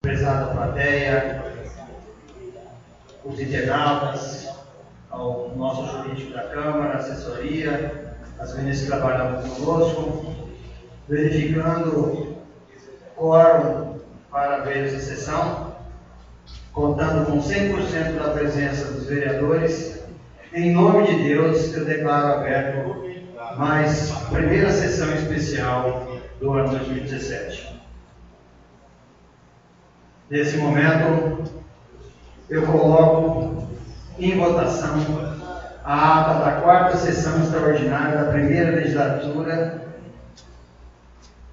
prezada plateia, os internautas, ao nosso jurídico da Câmara, assessoria, as meninas que trabalham conosco, verificando quórum para abrir essa sessão, contando com 100% da presença dos vereadores. Em nome de Deus, eu declaro aberto mais a primeira sessão especial do ano 2017. Nesse momento, eu coloco em votação a ata da quarta sessão extraordinária da primeira legislatura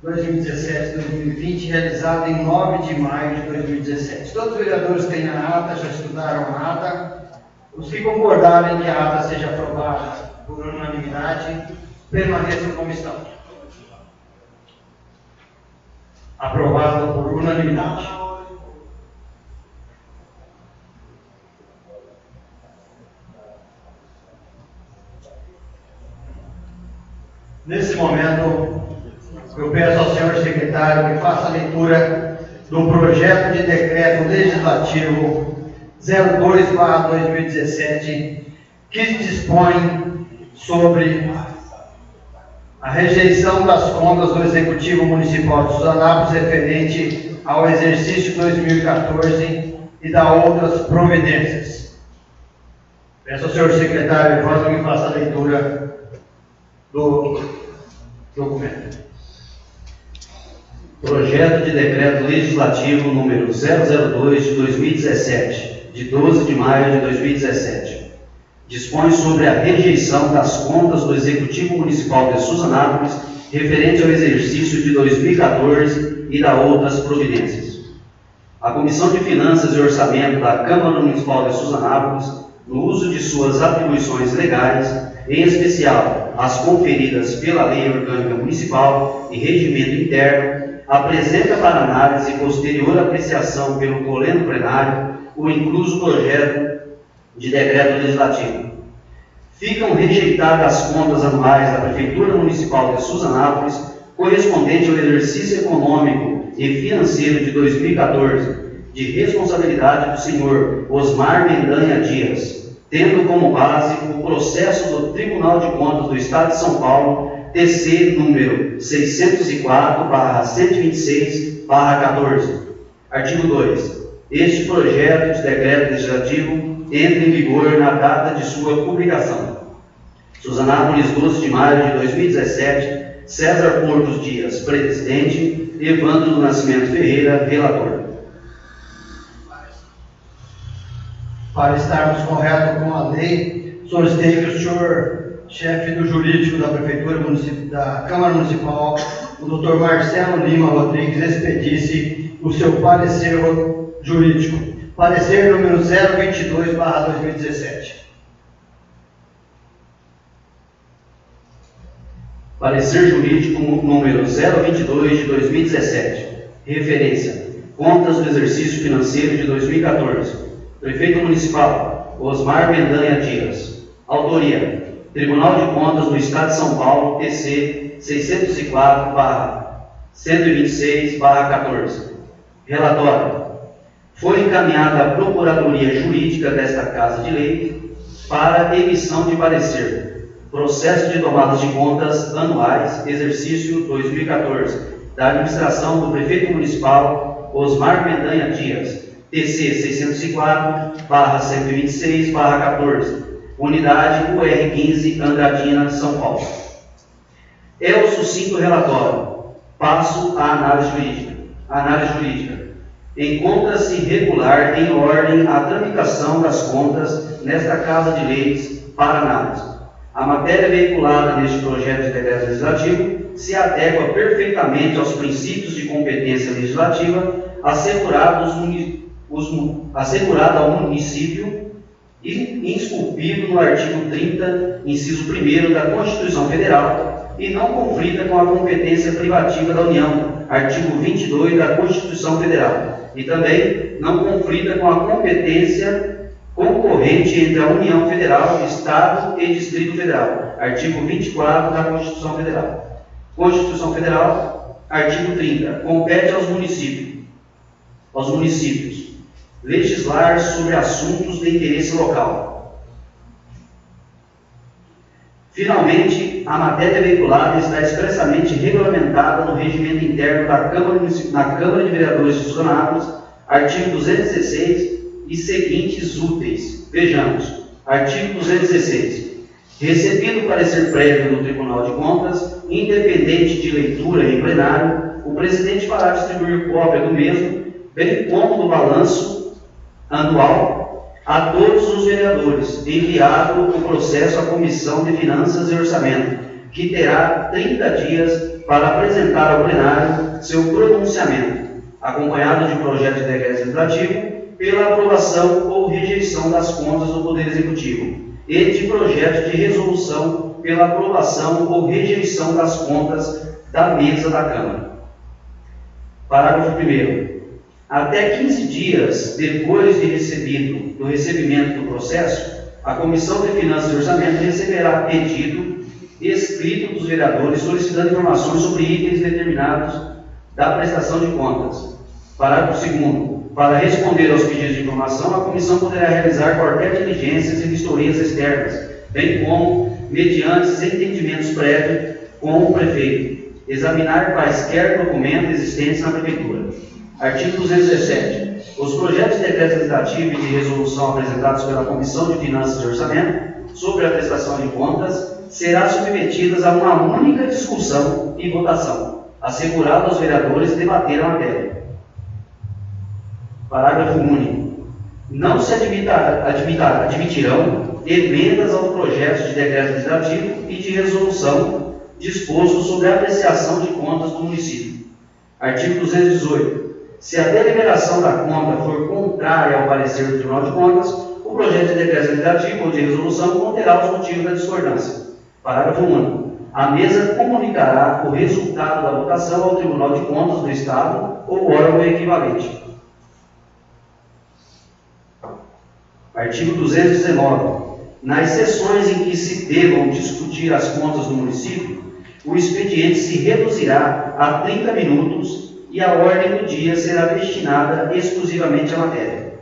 2017-2020, realizada em 9 de maio de 2017. Todos os vereadores têm a ata, já estudaram a ata. Os que concordarem que a ata seja aprovada por unanimidade, permaneçam como estão. Aprovado por unanimidade. Nesse momento, eu peço ao senhor secretário que faça a leitura do projeto de decreto legislativo 02/2017, que dispõe sobre a rejeição das contas do Executivo Municipal de Suzanápolis referente ao exercício 2014 e da outras providências. Peço ao senhor secretário Evandro que faça a leitura do documento. Projeto de Decreto Legislativo número 002 de 2017, de 12 de maio de 2017. Dispõe sobre a rejeição das contas do Executivo Municipal de Suzanápolis referente ao exercício de 2014 e da outras providências. A Comissão de Finanças e Orçamento da Câmara Municipal de Suzanápolis, no uso de suas atribuições legais, em especial as conferidas pela Lei Orgânica Municipal e Regimento Interno, apresenta para análise e posterior apreciação pelo pleno plenário o incluso projeto de decreto legislativo. Ficam rejeitadas as contas anuais da Prefeitura Municipal de Suzanápolis, correspondente ao exercício econômico e financeiro de 2014, de responsabilidade do senhor Osmar Mendanha Dias, tendo como base o processo do Tribunal de Contas do Estado de São Paulo, TC número 604/126/14. Artigo 2. Este projeto de decreto legislativo entra em vigor na data de sua publicação. Suzanápolis, 12 de maio de 2017. César Portos Dias, presidente. Evandro do Nascimento Ferreira, relator. Para estarmos corretos com a lei, solicitei que o senhor chefe do jurídico da Prefeitura da Câmara Municipal, o Dr. Marcelo Lima Rodrigues, expedisse o seu parecer jurídico. Parecer número 022/2017. Parecer jurídico número 022 de 2017. Referência: contas do exercício financeiro de 2014. Prefeito Municipal Osmar Mendanha Dias. Autoria: Tribunal de Contas do Estado de São Paulo, TC 604/126/14. Relatório: foi encaminhada à Procuradoria Jurídica desta Casa de Lei para emissão de parecer. Processo de tomadas de contas anuais, exercício 2014, da administração do Prefeito Municipal Osmar Mendanha Dias, TC 604/126/14. Unidade UR15, Andradina, São Paulo. É o sucinto relatório. Passo à análise jurídica. Análise jurídica. Encontra-se regular em ordem a tramitação das contas nesta Casa de Leis para análise. A matéria veiculada neste projeto de decreto legislativo se adequa perfeitamente aos princípios de competência legislativa assegurada ao município e esculpido no artigo 30, inciso 1º da Constituição Federal, e não conflita com a competência privativa da União, artigo 22 da Constituição Federal, e também não conflita com a competência concorrente entre a União Federal, Estado e Distrito Federal, artigo 24 da Constituição Federal. Constituição Federal, artigo 30, compete aos municípios. aos municípios. Legislar sobre assuntos de interesse local. Finalmente, a matéria veiculada está expressamente regulamentada no regimento interno da Câmara de Vereadores de Suzano, artigo 216 e seguintes úteis. Vejamos, artigo 216. Recebido o parecer prévio do Tribunal de Contas, independente de leitura em plenário, o presidente fará distribuir cópia do mesmo, bem como do balanço anual, a todos os vereadores, enviado o processo à Comissão de Finanças e Orçamento, que terá 30 dias para apresentar ao plenário seu pronunciamento, acompanhado de projeto de decreto legislativo, pela aprovação ou rejeição das contas do Poder Executivo, e de projeto de resolução pela aprovação ou rejeição das contas da mesa da Câmara. Parágrafo 1º. Até 15 dias depois do recebimento do processo, a Comissão de Finanças e Orçamento receberá pedido escrito dos vereadores solicitando informações sobre itens determinados da prestação de contas. Parágrafo 2º. Para responder aos pedidos de informação, a Comissão poderá realizar qualquer diligências e vistorias externas, bem como, mediante entendimentos prévios com o prefeito, examinar quaisquer documentos existentes na Prefeitura. Artigo 217. Os projetos de decreto legislativo e de resolução apresentados pela Comissão de Finanças e Orçamento sobre a prestação de contas serão submetidos a uma única discussão e votação, assegurado aos vereadores debater a matéria. Parágrafo único. Não se admitirão emendas aos projetos de decreto legislativo e de resolução dispostos sobre a apreciação de contas do município. Artigo 218. Se a deliberação da conta for contrária ao parecer do Tribunal de Contas, o projeto de decreto legislativo ou de resolução conterá os motivos da discordância. Parágrafo único. A mesa comunicará o resultado da votação ao Tribunal de Contas do Estado ou órgão equivalente. Artigo 219. Nas sessões em que se devam discutir as contas do município, o expediente se reduzirá a 30 minutos e a ordem do dia será destinada exclusivamente à matéria.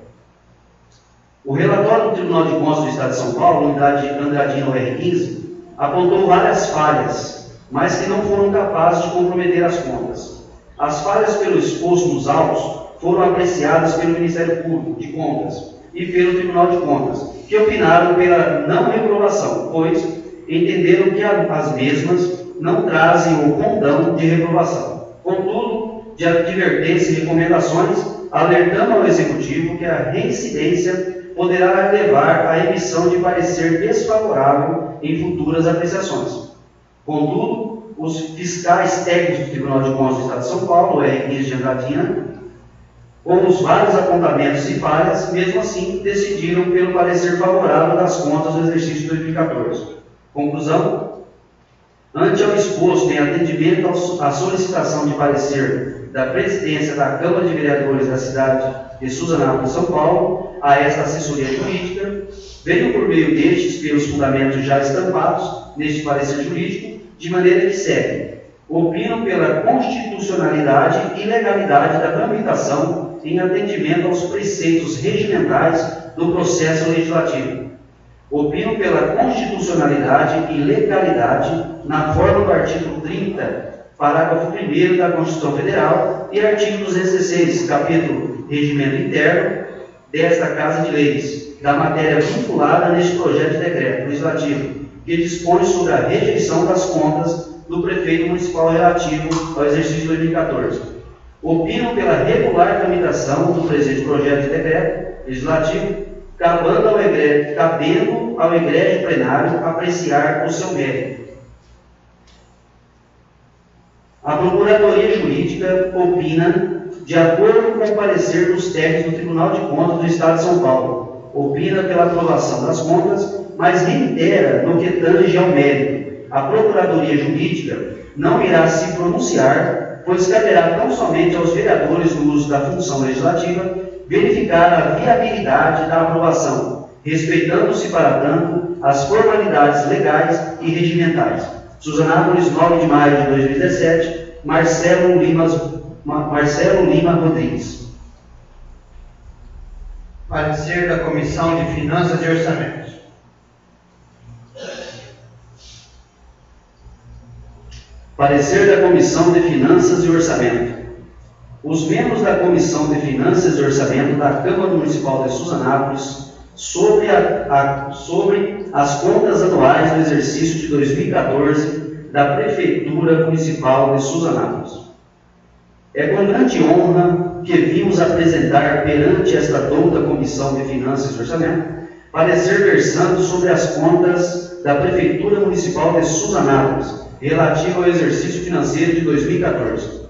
O relatório do Tribunal de Contas do Estado de São Paulo, unidade Andradina UR15, apontou várias falhas, mas que não foram capazes de comprometer as contas. As falhas pelo exposto nos autos foram apreciadas pelo Ministério Público de Contas e pelo Tribunal de Contas, que opinaram pela não reprovação, pois entenderam que as mesmas não trazem o condão de reprovação. Contudo, de advertência e recomendações, alertando ao Executivo que a reincidência poderá levar à emissão de parecer desfavorável em futuras apreciações. Contudo, os fiscais técnicos do Tribunal de Contas do Estado de São Paulo, o R15 de Andradina, com os vários apontamentos e falhas, mesmo assim, decidiram pelo parecer favorável das contas do exercício de 2014. Conclusão: ante ao exposto em atendimento à solicitação de parecer da presidência da Câmara de Vereadores da cidade de Suzano, São Paulo, a esta assessoria jurídica, venho por meio destes pelos fundamentos já estampados neste parecer jurídico, de maneira que segue: opino pela constitucionalidade e legalidade da tramitação em atendimento aos preceitos regimentais do processo legislativo. Opino pela constitucionalidade e legalidade na forma do artigo 30, parágrafo 1º da Constituição Federal e artigo 216, capítulo Regimento Interno desta Casa de Leis, da matéria vinculada neste projeto de decreto legislativo, que dispõe sobre a rejeição das contas do prefeito municipal relativo ao exercício de 2014. Opino pela regular tramitação do presente projeto de decreto legislativo, cabendo ao egrégio plenário apreciar o seu mérito. A Procuradoria Jurídica opina de acordo com o parecer dos técnicos do Tribunal de Contas do Estado de São Paulo. Opina pela aprovação das contas, mas reitera no que tange ao mérito. A Procuradoria Jurídica não irá se pronunciar, pois caberá tão somente aos vereadores no uso da função legislativa verificar a viabilidade da aprovação, respeitando-se, para tanto, as formalidades legais e regimentais. Suzanápolis, 9 de maio de 2017, Marcelo Lima Rodrigues. Parecer da Comissão de Finanças e Orçamento. Parecer da Comissão de Finanças e Orçamento. Os membros da Comissão de Finanças e Orçamento da Câmara Municipal de Suzanápolis sobre as contas anuais do exercício de 2014 da Prefeitura Municipal de Suzanápolis. É com grande honra que vimos apresentar perante esta douta Comissão de Finanças e Orçamento parecer versando sobre as contas da Prefeitura Municipal de Suzanápolis relativo ao exercício financeiro de 2014.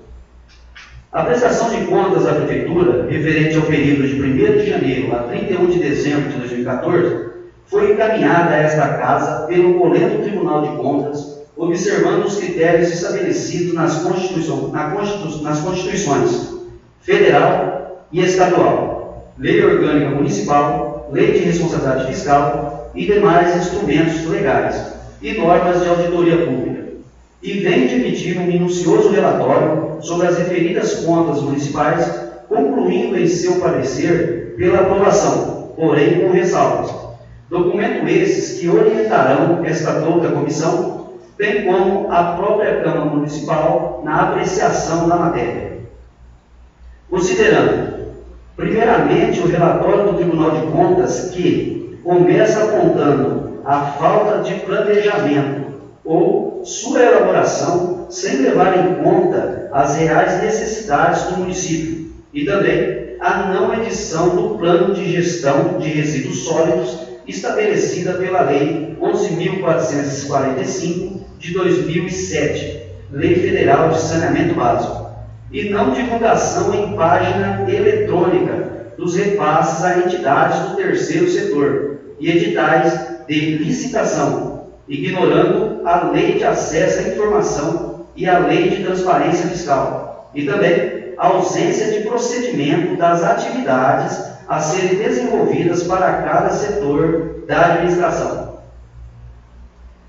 A prestação de contas da Prefeitura, referente ao período de 1º de janeiro a 31 de dezembro de 2014, foi encaminhada a esta Casa pelo Colégio Tribunal de Contas, observando os critérios estabelecidos nas Constituições Federal e Estadual, Lei Orgânica Municipal, Lei de Responsabilidade Fiscal e demais instrumentos legais e normas de auditoria pública, e vem de emitir um minucioso relatório sobre as referidas contas municipais, concluindo em seu parecer pela aprovação, porém com ressalvas. Documento esses que orientarão esta douta comissão, bem como a própria Câmara Municipal na apreciação da matéria. Considerando, primeiramente, o relatório do Tribunal de Contas, que começa apontando a falta de planejamento ou sua elaboração sem levar em conta as reais necessidades do município e também a não edição do Plano de Gestão de Resíduos Sólidos estabelecida pela Lei 11.445 de 2007, Lei Federal de Saneamento Básico, e não divulgação em página eletrônica dos repasses a entidades do terceiro setor e editais de licitação, ignorando a Lei de Acesso à Informação e a Lei de Transparência Fiscal, e também a ausência de procedimento das atividades a serem desenvolvidas para cada setor da administração.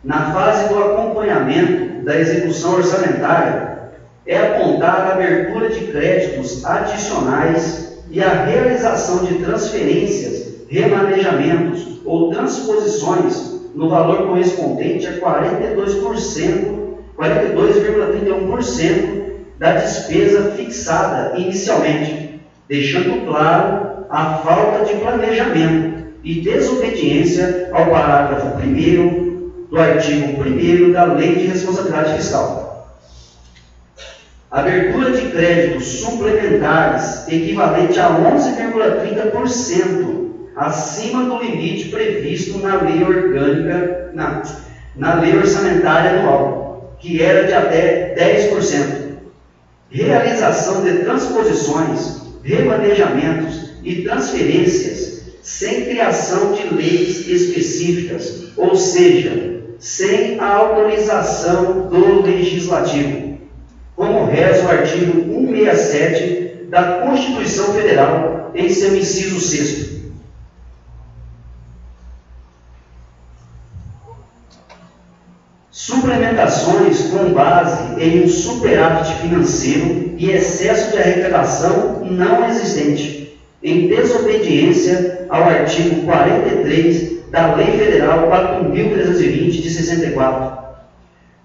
Na fase do acompanhamento da execução orçamentária, é apontada a abertura de créditos adicionais e a realização de transferências, remanejamentos ou transposições no valor correspondente a 42,31% da despesa fixada inicialmente, deixando claro a falta de planejamento e desobediência ao parágrafo 1º do artigo 1º da Lei de Responsabilidade Fiscal. Abertura de créditos suplementares equivalente a 11,30% acima do limite previsto na Lei Orgânica, na Lei Orçamentária Anual, que era de até 10%. Realização de transposições, remanejamentos e transferências sem criação de leis específicas, ou seja, sem a autorização do Legislativo, como reza o artigo 167 da Constituição Federal em seu inciso 6º. Suplementações com base em um superávit financeiro e excesso de arrecadação não existente, em desobediência ao artigo 43 da Lei Federal 4.320 de 64.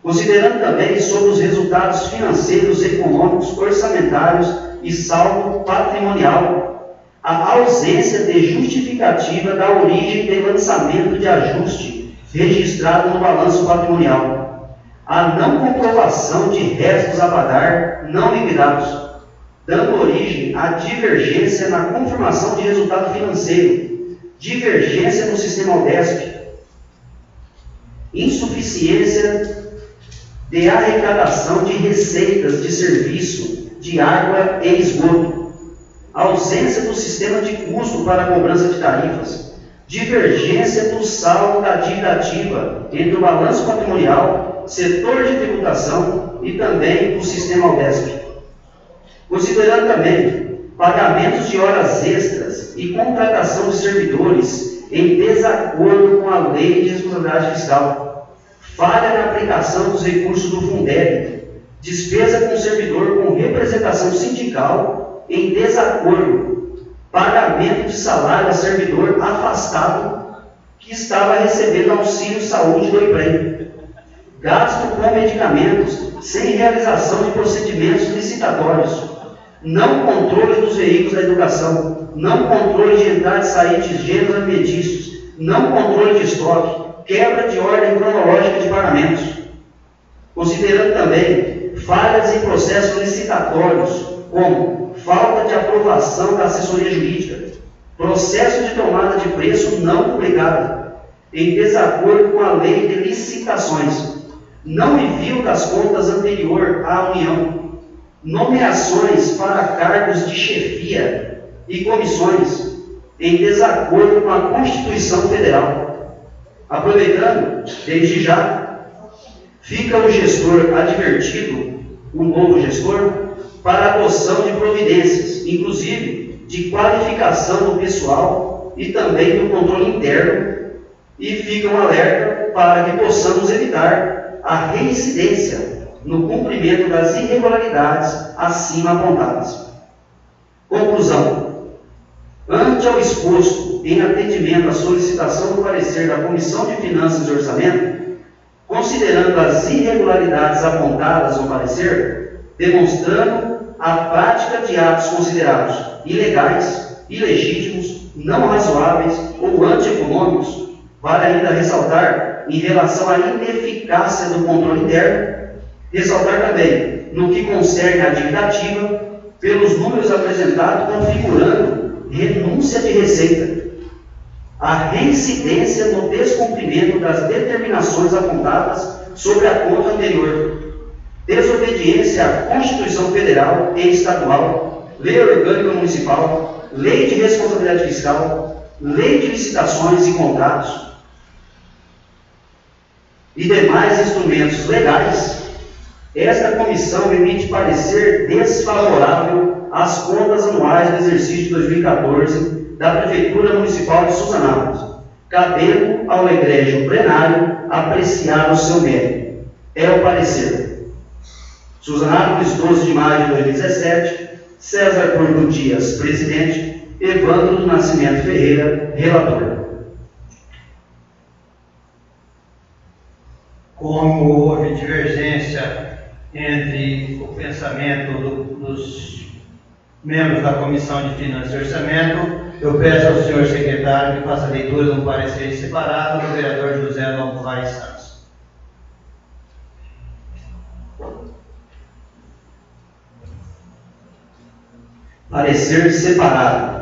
Considerando também sobre os resultados financeiros, econômicos, orçamentários e saldo patrimonial, a ausência de justificativa da origem de lançamento de ajuste registrado no balanço patrimonial, a não comprovação de restos a pagar não liquidados, dando origem à divergência na confirmação de resultado financeiro, divergência no sistema UDESP, insuficiência de arrecadação de receitas de serviço de água e esgoto, ausência do sistema de custo para a cobrança de tarifas, divergência do saldo da dívida ativa entre o balanço patrimonial, setor de tributação e também o sistema UDESP. Considerando também pagamentos de horas extras e contratação de servidores em desacordo com a Lei de Responsabilidade Fiscal, falha na aplicação dos recursos do Fundeb, despesa com servidor com representação sindical em desacordo, pagamento de salário a servidor afastado que estava recebendo auxílio saúde do emprego, gasto com medicamentos sem realização de procedimentos licitatórios, não controle dos veículos da educação, não controle de entrada e saída de gêneros alimentícios, não controle de estoque, quebra de ordem cronológica de pagamentos, considerando também falhas em processos licitatórios, como falta de aprovação da assessoria jurídica, processo de tomada de preço não publicado, em desacordo com a lei de licitações, não envio das contas anterior à União, nomeações para cargos de chefia e comissões em desacordo com a Constituição Federal. Aproveitando, desde já, fica o gestor advertido, o novo gestor, para a adoção de providências, inclusive de qualificação do pessoal e também do controle interno, e fica um alerta para que possamos evitar a reincidência no cumprimento das irregularidades acima apontadas. Conclusão. Ante ao exposto, em atendimento à solicitação do parecer da Comissão de Finanças e Orçamento, considerando as irregularidades apontadas no parecer, demonstrando a prática de atos considerados ilegais, ilegítimos, não razoáveis ou antieconômicos, vale ainda ressaltar, em relação à ineficácia do controle interno, ressaltar também, no que concerne à dívida ativa, pelos números apresentados configurando renúncia de receita, a reincidência no descumprimento das determinações apontadas sobre a conta anterior, desobediência à Constituição Federal e Estadual, Lei Orgânica Municipal, Lei de Responsabilidade Fiscal, Lei de Licitações e Contratos e demais instrumentos legais. Esta comissão emite parecer desfavorável às contas anuais do exercício de 2014 da Prefeitura Municipal de Suzanápolis, cabendo ao egrégio plenário apreciar o seu mérito. É o parecer. Suzanápolis, 12 de maio de 2017, César Porto Dias, presidente, Evandro do Nascimento Ferreira, relator. Como houve divergência entre o pensamento dos membros da Comissão de Finanças e Orçamento, eu peço ao senhor secretário que faça a leitura de um parecer separado do vereador José Novaes Santos. Parecer separado.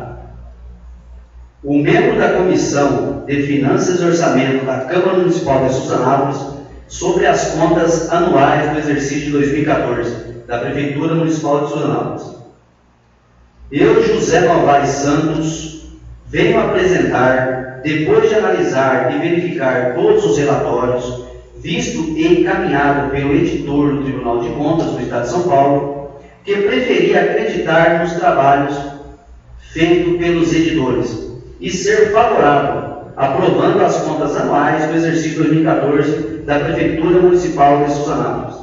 O membro da Comissão de Finanças e Orçamento da Câmara Municipal de Suzanápolis sobre as contas anuais do exercício de 2014 da Prefeitura Municipal de Suzanápolis. Eu, José Novaes Santos, venho apresentar, depois de analisar e verificar todos os relatórios, visto e encaminhado pelo editor do Tribunal de Contas do Estado de São Paulo, que preferi acreditar nos trabalhos feitos pelos editores e ser favorável, aprovando as contas anuais do exercício 2014 da Prefeitura Municipal de Suzanápolis.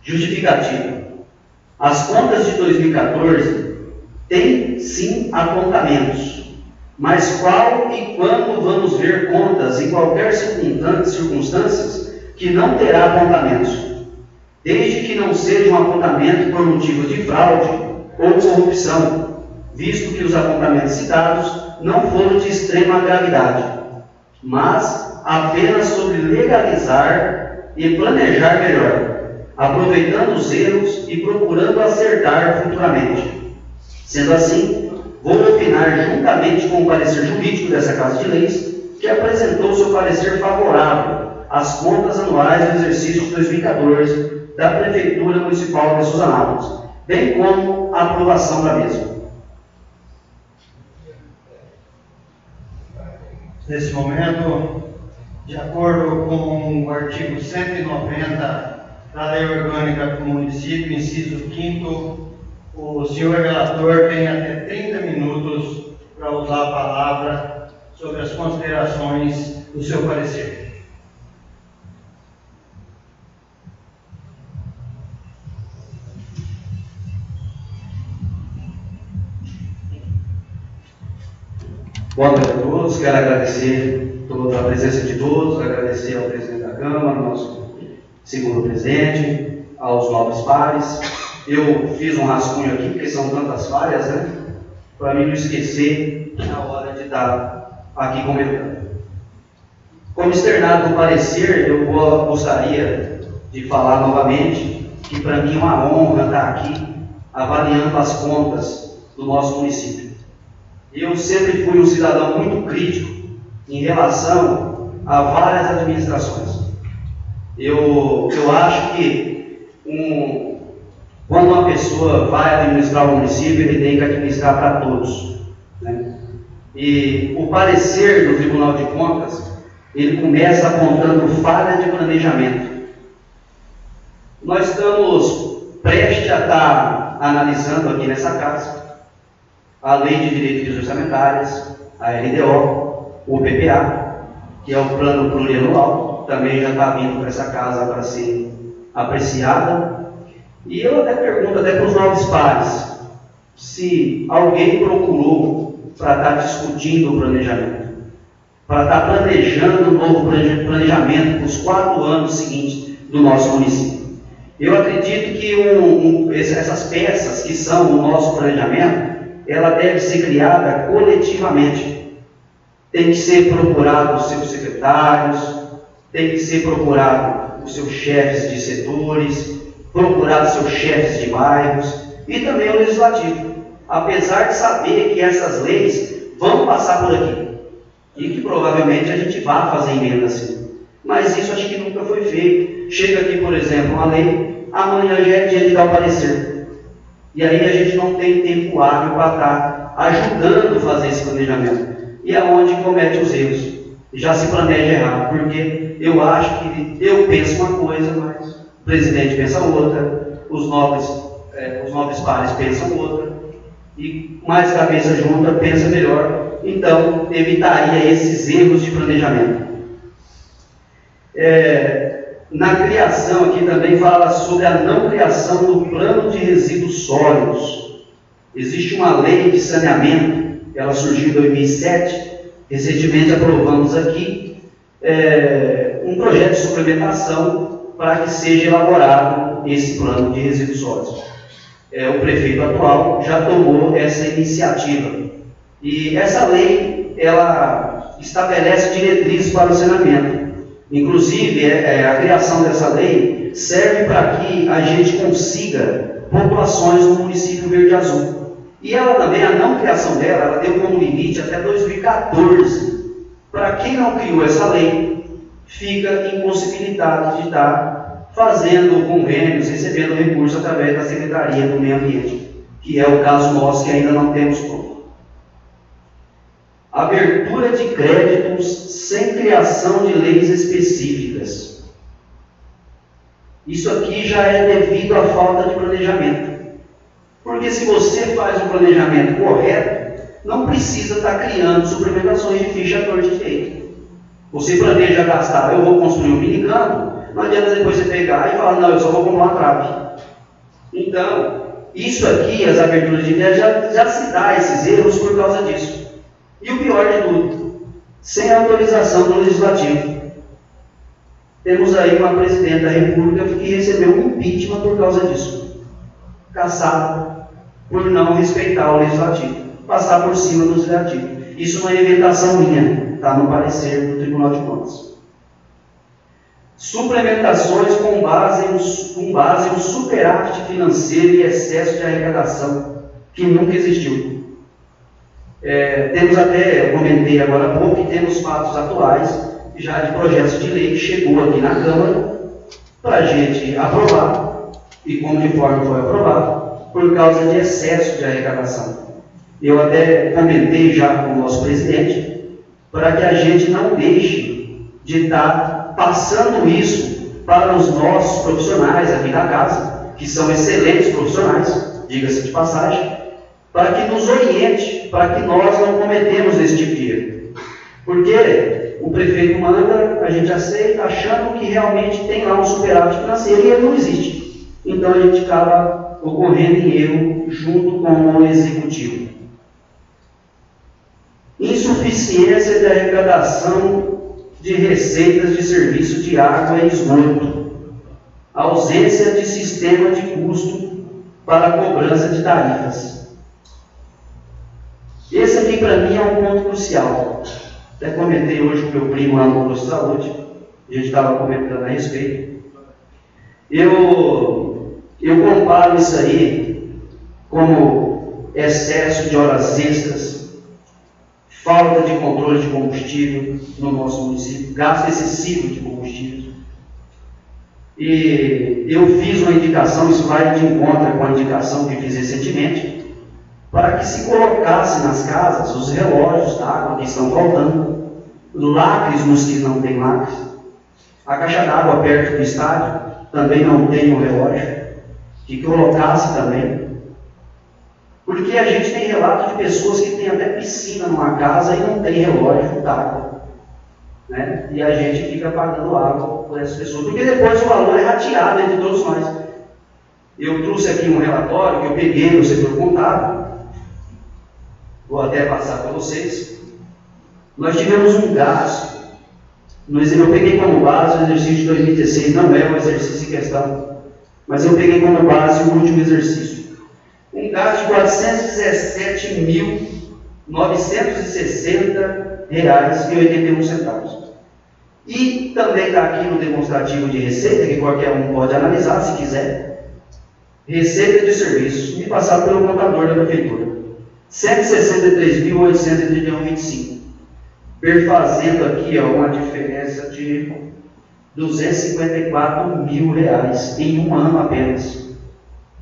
Justificativa. As contas de 2014 têm, sim, apontamentos, mas qual e quando vamos ver contas em qualquer circunstâncias que não terá apontamentos, desde que não seja um apontamento por motivo de fraude ou corrupção, visto que os apontamentos citados não foram de extrema gravidade, mas apenas sobre legalizar e planejar melhor, aproveitando os erros e procurando acertar futuramente. Sendo assim, vou opinar juntamente com o parecer jurídico dessa Casa de Leis, que apresentou seu parecer favorável às contas anuais do exercício de 2014 da Prefeitura Municipal de Suzanápolis, bem como a aprovação da mesma. Nesse momento, de acordo com o artigo 190 da Lei Orgânica do Município, inciso 5º, o senhor relator tem até 30 minutos para usar a palavra sobre as considerações do seu parecer. Boa noite a todos. Quero agradecer toda a presença de todos, agradecer ao presidente da Câmara, nosso segundo presidente, aos nobres pares. Eu fiz um rascunho aqui, porque são tantas falhas, né? Para mim não esquecer na hora de estar aqui comentando. Como externado no parecer, eu gostaria de falar novamente que para mim é uma honra estar aqui avaliando as contas do nosso município. Eu sempre fui um cidadão muito crítico em relação a várias administrações. Eu acho que quando uma pessoa vai administrar o município, ele tem que administrar para todos, né? E o parecer do Tribunal de Contas, ele começa apontando falha de planejamento. Nós estamos prestes a estar analisando aqui nessa casa a Lei de Diretrizes Orçamentárias, a LDO, o PPA, que é o Plano Plurianual, também já está vindo para essa casa para ser apreciada. E eu até pergunto até para os novos pares, se alguém procurou para estar discutindo o planejamento, para estar planejando um novo planejamento para os 4 anos seguintes do nosso município. Eu acredito que essas peças que são o nosso planejamento, ela deve ser criada coletivamente. Tem que ser procurado os seus secretários, tem que ser procurado os seus chefes de setores, procurado os seus chefes de bairros e também o legislativo. Apesar de saber que essas leis vão passar por aqui e que provavelmente a gente vai fazer emenda assim. Mas isso acho que nunca foi feito. Chega aqui, por exemplo, uma lei, amanhã já é dia de dar o parecer. E aí a gente não tem tempo hábil para estar ajudando a fazer esse planejamento. E é onde comete os erros. Já se planeja errado, porque eu acho que eu penso uma coisa, mas o presidente pensa outra, os nobres pares pensam outra, e mais cabeça junta pensa melhor. Então, evitaria esses erros de planejamento. Na criação, aqui também fala sobre a não criação do plano de resíduos sólidos. Existe uma lei de saneamento, ela surgiu em 2007, recentemente aprovamos aqui um projeto de suplementação para que seja elaborado esse plano de resíduos sólidos. O prefeito atual já tomou essa iniciativa. E essa lei, ela estabelece diretrizes para o saneamento. Inclusive, a criação dessa lei serve para que a gente consiga populações no município Verde Azul. E ela também, a não criação dela, ela deu como limite até 2014. Para quem não criou essa lei, fica impossibilitado de estar fazendo convênios, recebendo recursos através da Secretaria do Meio Ambiente, que é o caso nosso que ainda não temos pronto. Abertura de créditos sem criação de leis específicas. Isso aqui já é devido à falta de planejamento. Porque se você faz um planejamento correto, não precisa estar criando suplementações de ficha à torta e direito. Você planeja gastar, eu vou construir um minicampo, não adianta depois você pegar e falar, não, eu só vou comprar uma trave. Então, isso aqui, as aberturas de crédito, já se dá esses erros por causa disso. E o pior de tudo, sem autorização do Legislativo. Temos aí uma presidente da República que recebeu um impeachment por causa disso. Caçada por não respeitar o Legislativo. Passar por cima do Legislativo. Isso não é inventação minha, está no parecer do Tribunal de Contas. Suplementações com base em um superávit financeiro e excesso de arrecadação, que nunca existiu. Temos até, eu comentei agora há pouco, que temos fatos atuais, já de projetos de lei que chegou aqui na Câmara para a gente aprovar, e como de forma foi aprovado, por causa de excesso de arrecadação. Eu até comentei já com o nosso presidente, para que a gente não deixe de estar passando isso para os nossos profissionais aqui da casa, que são excelentes profissionais, diga-se de passagem, para que nos oriente, para que nós não cometemos esse tipo de erro. Porque o prefeito manda, a gente aceita, achando que realmente tem lá um superávit financeiro e ele não existe. Então a gente acaba ocorrendo em erro junto com o executivo. insuficiência de arrecadação de receitas de serviço de água e esgoto, ausência de sistema de custo para a cobrança de tarifas. Esse aqui para mim é um ponto crucial. Até comentei hoje com meu primo lá no posto de saúde, a gente estava comentando a respeito. Eu comparo isso aí como excesso de horas extras, falta de controle de combustível no nosso município, gasto excessivo de combustível. E eu fiz uma indicação, isso vai de encontro com a indicação que fiz recentemente, para que se colocasse nas casas os relógios d'água que estão faltando, lacres nos que não tem lacres, a caixa d'água perto do estádio também não tem um relógio, que colocasse também. Porque a gente tem relato de pessoas que têm até piscina numa casa e não tem relógio d'água, né? E a gente fica pagando água por essas pessoas, porque depois o valor é rateado entre todos nós. Eu trouxe aqui um relatório que eu peguei no setor contábil, vou até passar para vocês. Nós tivemos um gasto, eu peguei como base o exercício de 2016, não é um exercício em questão, mas eu peguei como base o último exercício. Um gasto de R$ 417.960,81. E também está aqui no demonstrativo de receita, que qualquer um pode analisar se quiser. Receita de serviços, me passado pelo contador da prefeitura. R$ 163.831,25. Perfazendo aqui uma diferença de R$ 254 mil em um ano apenas.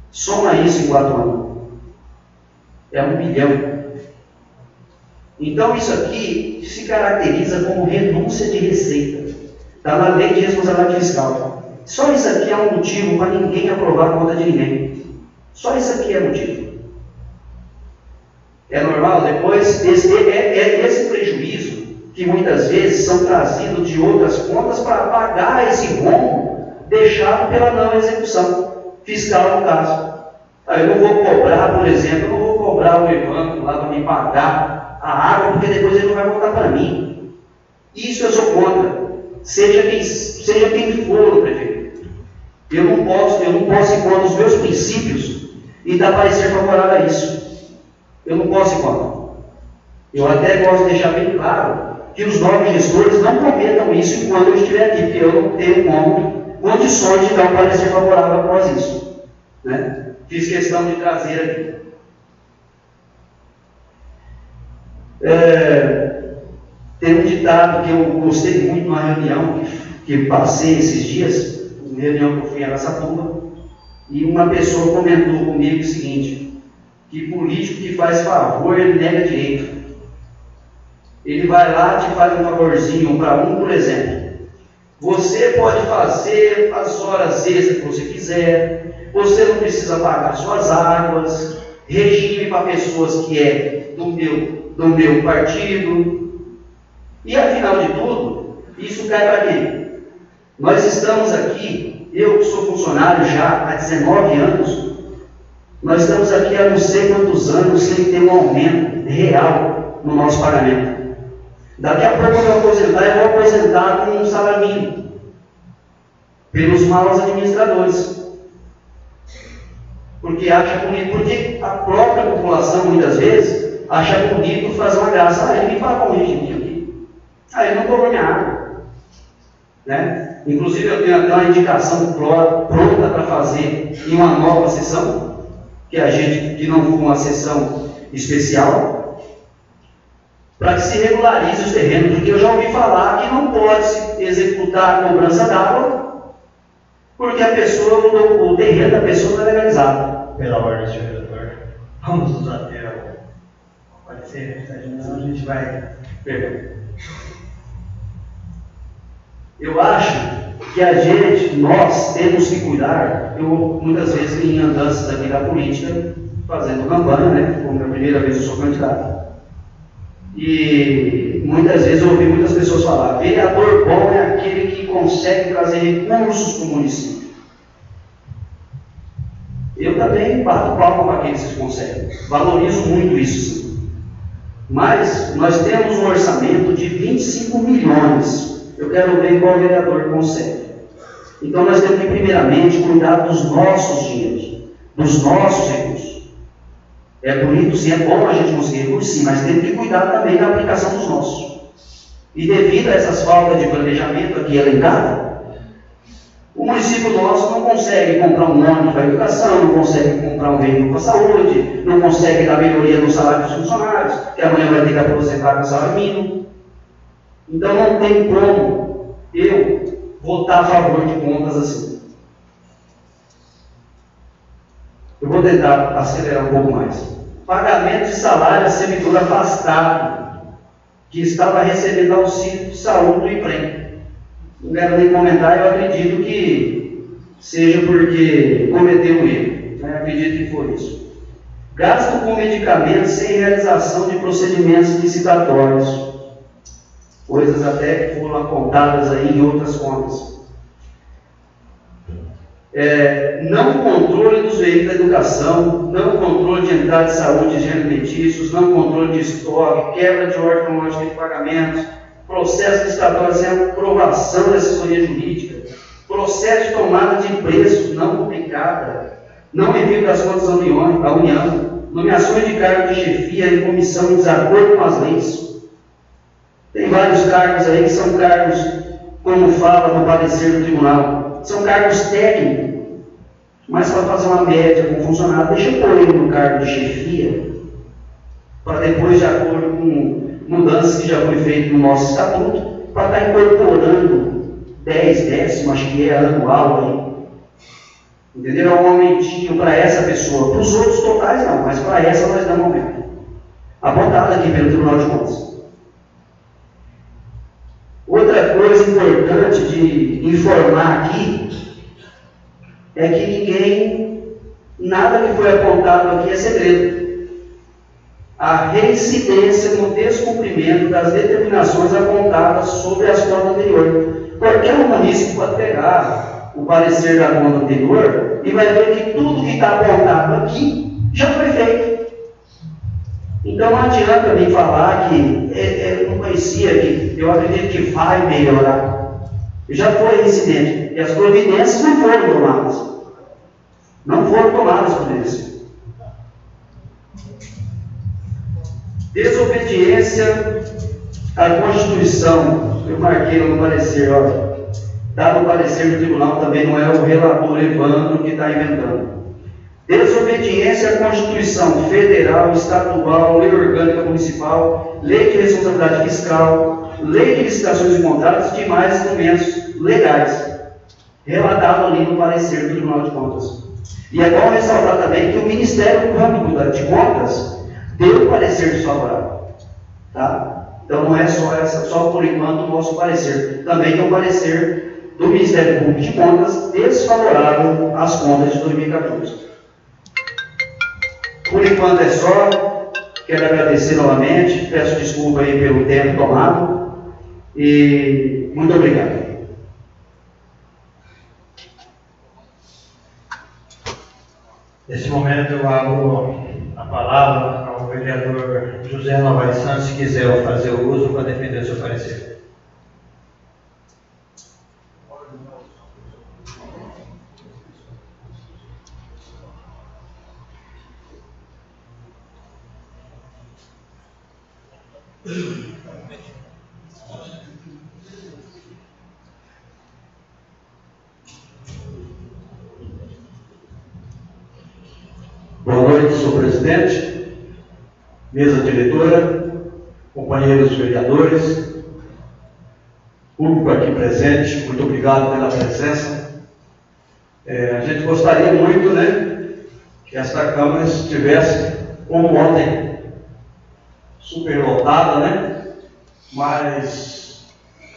Soma isso em 4 anos. É 1 bilhão. Então isso aqui se caracteriza como renúncia de receita. Está na lei de responsabilidade fiscal. Só isso aqui é um motivo para ninguém aprovar a conta de ninguém. Só isso aqui é motivo. É normal? Depois, esse prejuízo que muitas vezes são trazidos de outras contas para pagar esse rombo deixado pela não execução fiscal no caso. Eu não vou cobrar, por exemplo, eu não vou cobrar o Evandro lá para me pagar a água, porque depois ele não vai voltar para mim. Isso eu sou contra. Seja quem for o prefeito. Eu não posso ir contra os meus princípios e dar parecer favorável a isso. Eu não posso ir contra. Eu até gosto de deixar bem claro que os novos gestores não cometam isso enquanto eu estiver aqui, porque eu não tenho condições de dar um parecer favorável após isso, né? Fiz questão de trazer aqui. Tem um ditado que eu gostei muito numa reunião que passei esses dias, uma reunião que eu fui em Araçatuba, e uma pessoa comentou comigo o seguinte, que político que faz favor, ele nega direito. Ele vai lá, te faz um favorzinho para por exemplo. Você pode fazer as horas extras que você quiser, você não precisa pagar suas águas, regime para pessoas que é do meu partido. E afinal de tudo, isso cai para quê? Nós estamos aqui, eu que sou funcionário já há 19 anos, nós estamos aqui há não sei quantos anos sem ter um aumento real no nosso pagamento. Daqui a pouco eu vou aposentar com um salário mínimo, pelos maus administradores. Porque a própria população, muitas vezes, acha bonito fazer uma graça. Ele me paga um regime aqui. Ele não cobrou minha água. Né? Inclusive, eu tenho até uma indicação pronta para fazer em uma nova sessão, que não for uma sessão especial, para que se regularize os terrenos, porque eu já ouvi falar que não pode se executar a cobrança d'água, porque o terreno da pessoa não é legalizado. Pela ordem, senhor vereador, vamos nos ater ao parecer, senão a gente vai... Perdão. Eu acho que nós temos que cuidar, muitas vezes em andanças aqui da política, fazendo campanha, né, como é a primeira vez eu sou candidato, e muitas vezes eu ouvi muitas pessoas falar, vereador bom é aquele que consegue trazer recursos para o município. Eu também bato palma para aqueles que conseguem, valorizo muito isso, sim. Mas nós temos um orçamento de 25 milhões. Eu quero ver qual vereador consegue. Então nós temos que, primeiramente, cuidar dos nossos dinheiros, dos nossos recursos. É bonito, sim, é bom a gente conseguir recursos, sim, mas temos que cuidar também da aplicação dos nossos. E devido a essas faltas de planejamento aqui elencado, o município nosso não consegue comprar um ônibus para a educação, não consegue comprar um veículo para a saúde, não consegue dar melhoria no salário dos funcionários, que amanhã vai ter que aposentar com o salário mínimo. Então não tem como eu votar a favor de contas assim. Eu vou tentar acelerar um pouco mais. Pagamento de salário a servidor afastado, que estava recebendo auxílio de saúde do emprego. Não quero nem comentar, eu acredito que seja porque cometeu um erro. Né? Acredito que foi isso. Gasto com medicamentos sem realização de procedimentos licitatórios. Coisas até que foram apontadas aí em outras contas. Não controle dos veículos da educação, não controle de entrada de saúde e higiene alimentícios, não controle de estoque, quebra de ordem cronológica de pagamentos, processo licitatório sem aprovação da assessoria jurídica, processo de tomada de preço não publicada, não envio das contas à União, nomeações de cargo de chefia em comissão em desacordo com as leis. Tem vários cargos aí que são cargos, como fala no parecer do tribunal, são cargos técnicos, mas para fazer uma média com o funcionário, deixa eu pôr ele no cargo de chefia, para depois, de acordo com mudanças que já foi feito no nosso estatuto, para estar incorporando 10 décimos, acho que é anual aí. Entendeu? É um aumentinho para essa pessoa. Para os outros totais não, mas para essa nós damos aumento. Apontado aqui pelo Tribunal de Contas. Outra coisa importante de informar aqui é que nada que foi apontado aqui é segredo. A reincidência no descumprimento das determinações apontadas sobre as contas anteriores. Qualquer município pode pegar o parecer da conta anterior e vai ver que tudo que está apontado aqui já foi feito. Então não adianta me falar que eu não conhecia, que eu acredito que vai melhorar. Já foi incidente. E as providências não foram tomadas. Não foram tomadas providências. Desobediência à Constituição. Eu marquei no parecer, olha. Está no parecer do tribunal, também não é o relator Evandro que está inventando. Desobediência à Constituição Federal, Estadual, Lei Orgânica Municipal, Lei de Responsabilidade Fiscal, Lei de Licitações e Contratos e demais instrumentos legais, relatado ali no parecer do Tribunal de Contas. E é bom ressaltar também que o Ministério Público de Contas deu parecer desfavorável. Tá? Então não é só por enquanto o nosso parecer. Também tem um parecer do Ministério Público de Contas desfavorável às contas de 2014. Por enquanto é só. Quero agradecer novamente. Peço desculpa aí pelo tempo tomado. E muito obrigado. Nesse momento eu abro a palavra ao vereador José Novaes Santos, se quiser fazer o uso para defender o seu parecer. Boa noite, senhor presidente, mesa diretora, companheiros vereadores, público aqui presente, muito obrigado pela presença. A gente gostaria muito, né, que esta Câmara estivesse como ontem, superlotada, né, mas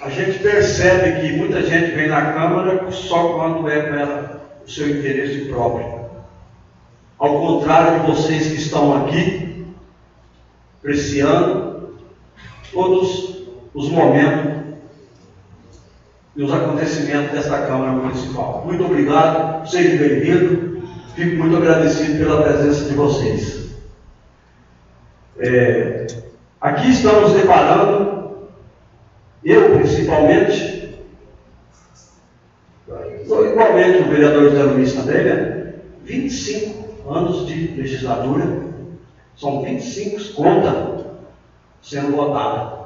a gente percebe que muita gente vem na Câmara só quando é para o seu interesse próprio. Ao contrário de vocês que estão aqui, apreciando todos os momentos e os acontecimentos desta Câmara Municipal. Muito obrigado, sejam bem-vindos, fico muito agradecido pela presença de vocês. Aqui estamos deparando, eu principalmente, igualmente o vereador José Luiz também, né? 25 anos de legislatura, são 25 contas sendo votadas.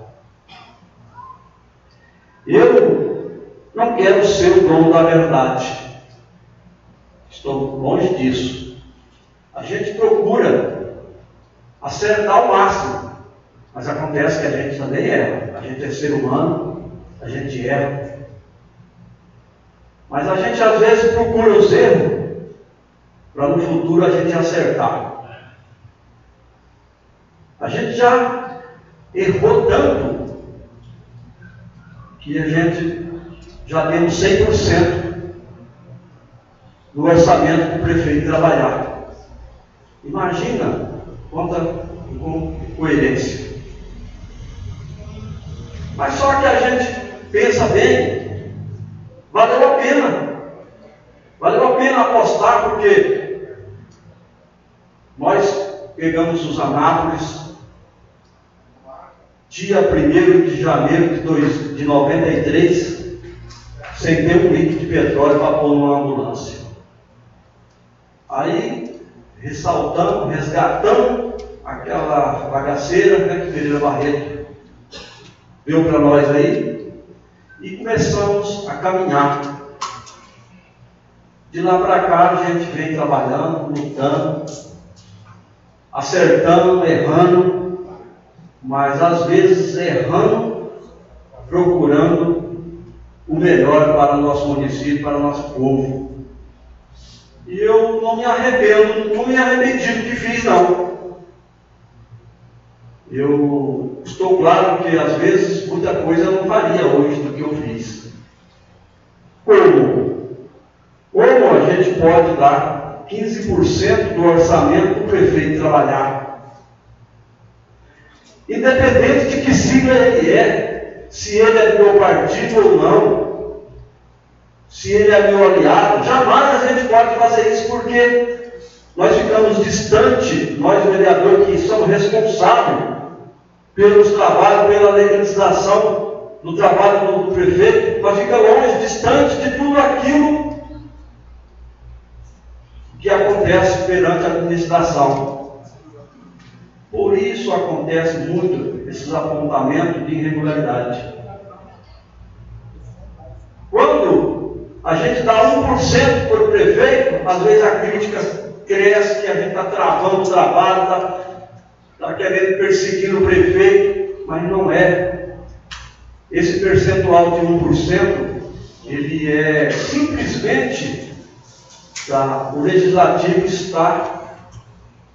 Eu não quero ser o dono da verdade. Estou longe disso. A gente procura acertar ao máximo, mas acontece que a gente também erra. A gente é ser humano, a gente erra. Mas a gente às vezes procura os erros para no futuro a gente acertar. A gente já errou tanto que a gente já deu 100% do orçamento para o prefeito trabalhar. Imagina quanta coerência. Mas só que a gente pensa bem, valeu a pena. Valeu a pena apostar, porque nós pegamos os Anápolis, dia 1º de janeiro de 93, sem ter um litro de petróleo para pôr numa ambulância. Aí, resgatando aquela bagaceira, né, que Pereira Barreto deu para nós aí, e começamos a caminhar. De lá para cá, a gente vem trabalhando, lutando, acertando, errando, mas às vezes errando, procurando o melhor para o nosso município, para o nosso povo. E eu não me arrependo, não me arrependi do que fiz, não. Eu estou claro que às vezes muita coisa eu não faria hoje do que eu fiz. Como a gente pode dar 15% do orçamento para o prefeito trabalhar? Independente de que sigla ele é, se ele é do meu partido ou não, se ele é meu aliado, jamais a gente pode fazer isso, porque nós ficamos distantes, nós vereadores que somos responsáveis pelos trabalhos, pela legalização do trabalho do prefeito, nós ficamos longe, distante de tudo aquilo que acontece perante a administração. Por isso acontece muito esses apontamentos de irregularidade. Quando a gente dá 1% para o prefeito, às vezes a crítica cresce, que a gente está travando o trabalho, está querendo perseguir o prefeito, mas não é. Esse percentual de 1%, ele é simplesmente o legislativo está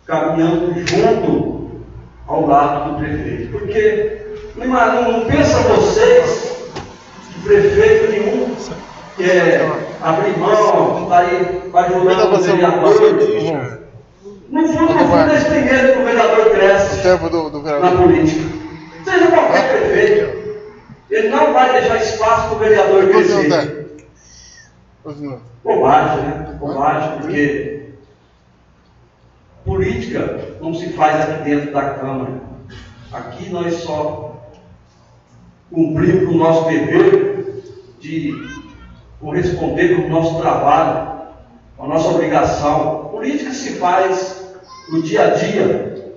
caminhando junto ao lado do prefeito. Porque não pensa vocês que prefeito nenhum quer abrir mão, vai ajudar o vereador. No fundo, é esse primeiro que o vereador cresce na política. Seja qualquer prefeito, ele não vai deixar espaço para o vereador crescer. Bobagem, né? Bobagem, porque política não se faz aqui dentro da Câmara. Aqui nós só cumprimos o nosso dever de corresponder com o nosso trabalho, com a nossa obrigação. Política se faz no dia a dia,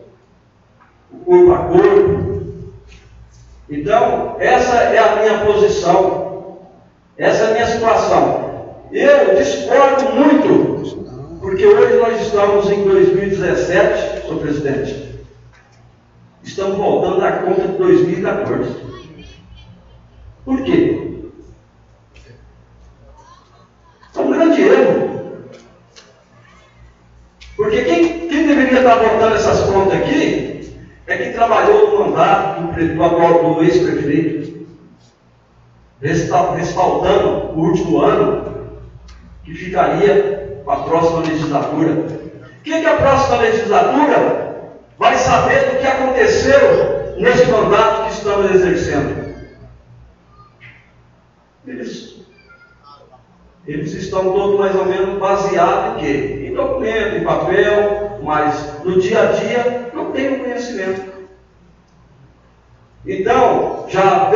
o corpo a corpo. Então, essa é a minha posição, essa é a minha situação. Eu discordo muito, porque hoje nós estamos em 2017, senhor presidente. Estamos voltando à conta de 2014. Por quê? É um grande erro. Porque quem deveria estar voltando essas contas aqui é quem trabalhou no mandato do ex-prefeito, ressaltando o último ano, que ficaria para a próxima legislatura. Quem que a próxima legislatura vai saber do que aconteceu nesse mandato que estamos exercendo? Eles estão todos mais ou menos baseados em quê? Em documento, em papel, mas no dia a dia não tem o conhecimento. Então, já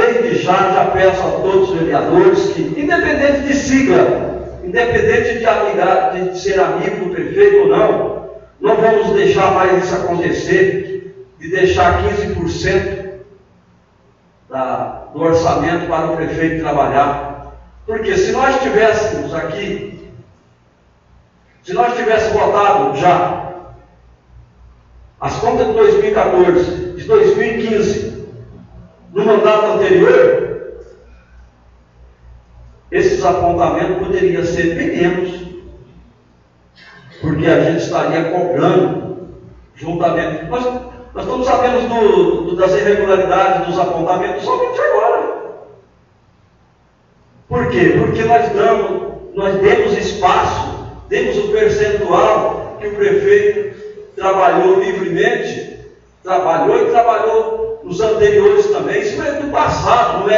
peço a todos os vereadores que, independente de sigla, independente de ser amigo do prefeito ou não vamos deixar mais isso acontecer, de deixar 15% do orçamento para o prefeito trabalhar. Porque se nós tivéssemos votado já as contas de 2014, de 2015, no mandato anterior, esses apontamentos poderiam ser pequenos, porque a gente estaria cobrando juntamente. Nós estamos sabendo das irregularidades, dos apontamentos somente agora. Por quê? Porque nós demos espaço, demos o percentual que o prefeito trabalhou livremente, trabalhou nos anteriores também. Isso é do passado,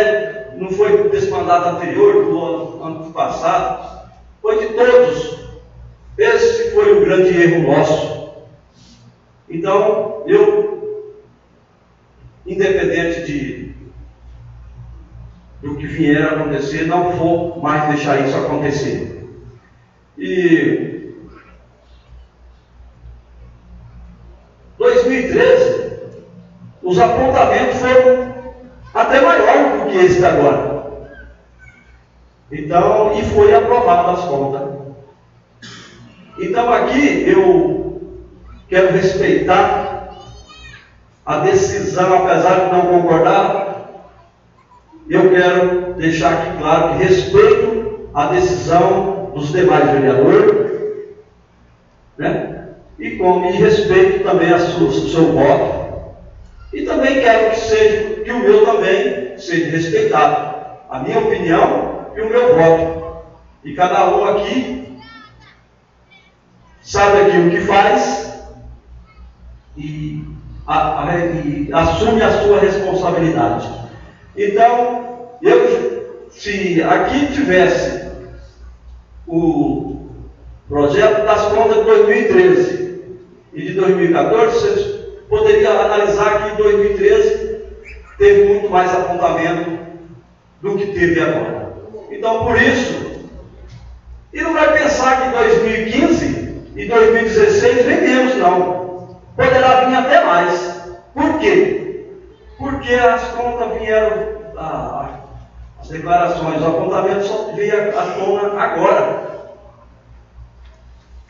não foi desse mandato anterior, do ano passado, foi de todos. Esse foi o grande erro nosso. Então, independente do que vier a acontecer, não vou mais deixar isso acontecer. E 2013, os apontamentos foram até maiores do que esse agora. Então, e foi aprovado as contas. Então aqui eu quero respeitar a decisão, apesar de não concordar, eu quero deixar aqui claro que respeito a decisão dos demais vereadores, né? E respeito também o seu voto, e também quero que o meu também seja respeitado, a minha opinião e o meu voto, e cada um aqui sabe aquilo que faz e assume a sua responsabilidade. Então, se aqui tivesse o projeto das contas de 2013 e de 2014, vocês poderiam analisar que em 2013 teve muito mais apontamento do que teve agora. Então, por isso, e não vai pensar que 2015 e 2016 vem menos, não. Poderá vir até mais. Por quê? Porque as contas vieram, as declarações, o apontamento só veio à tona agora.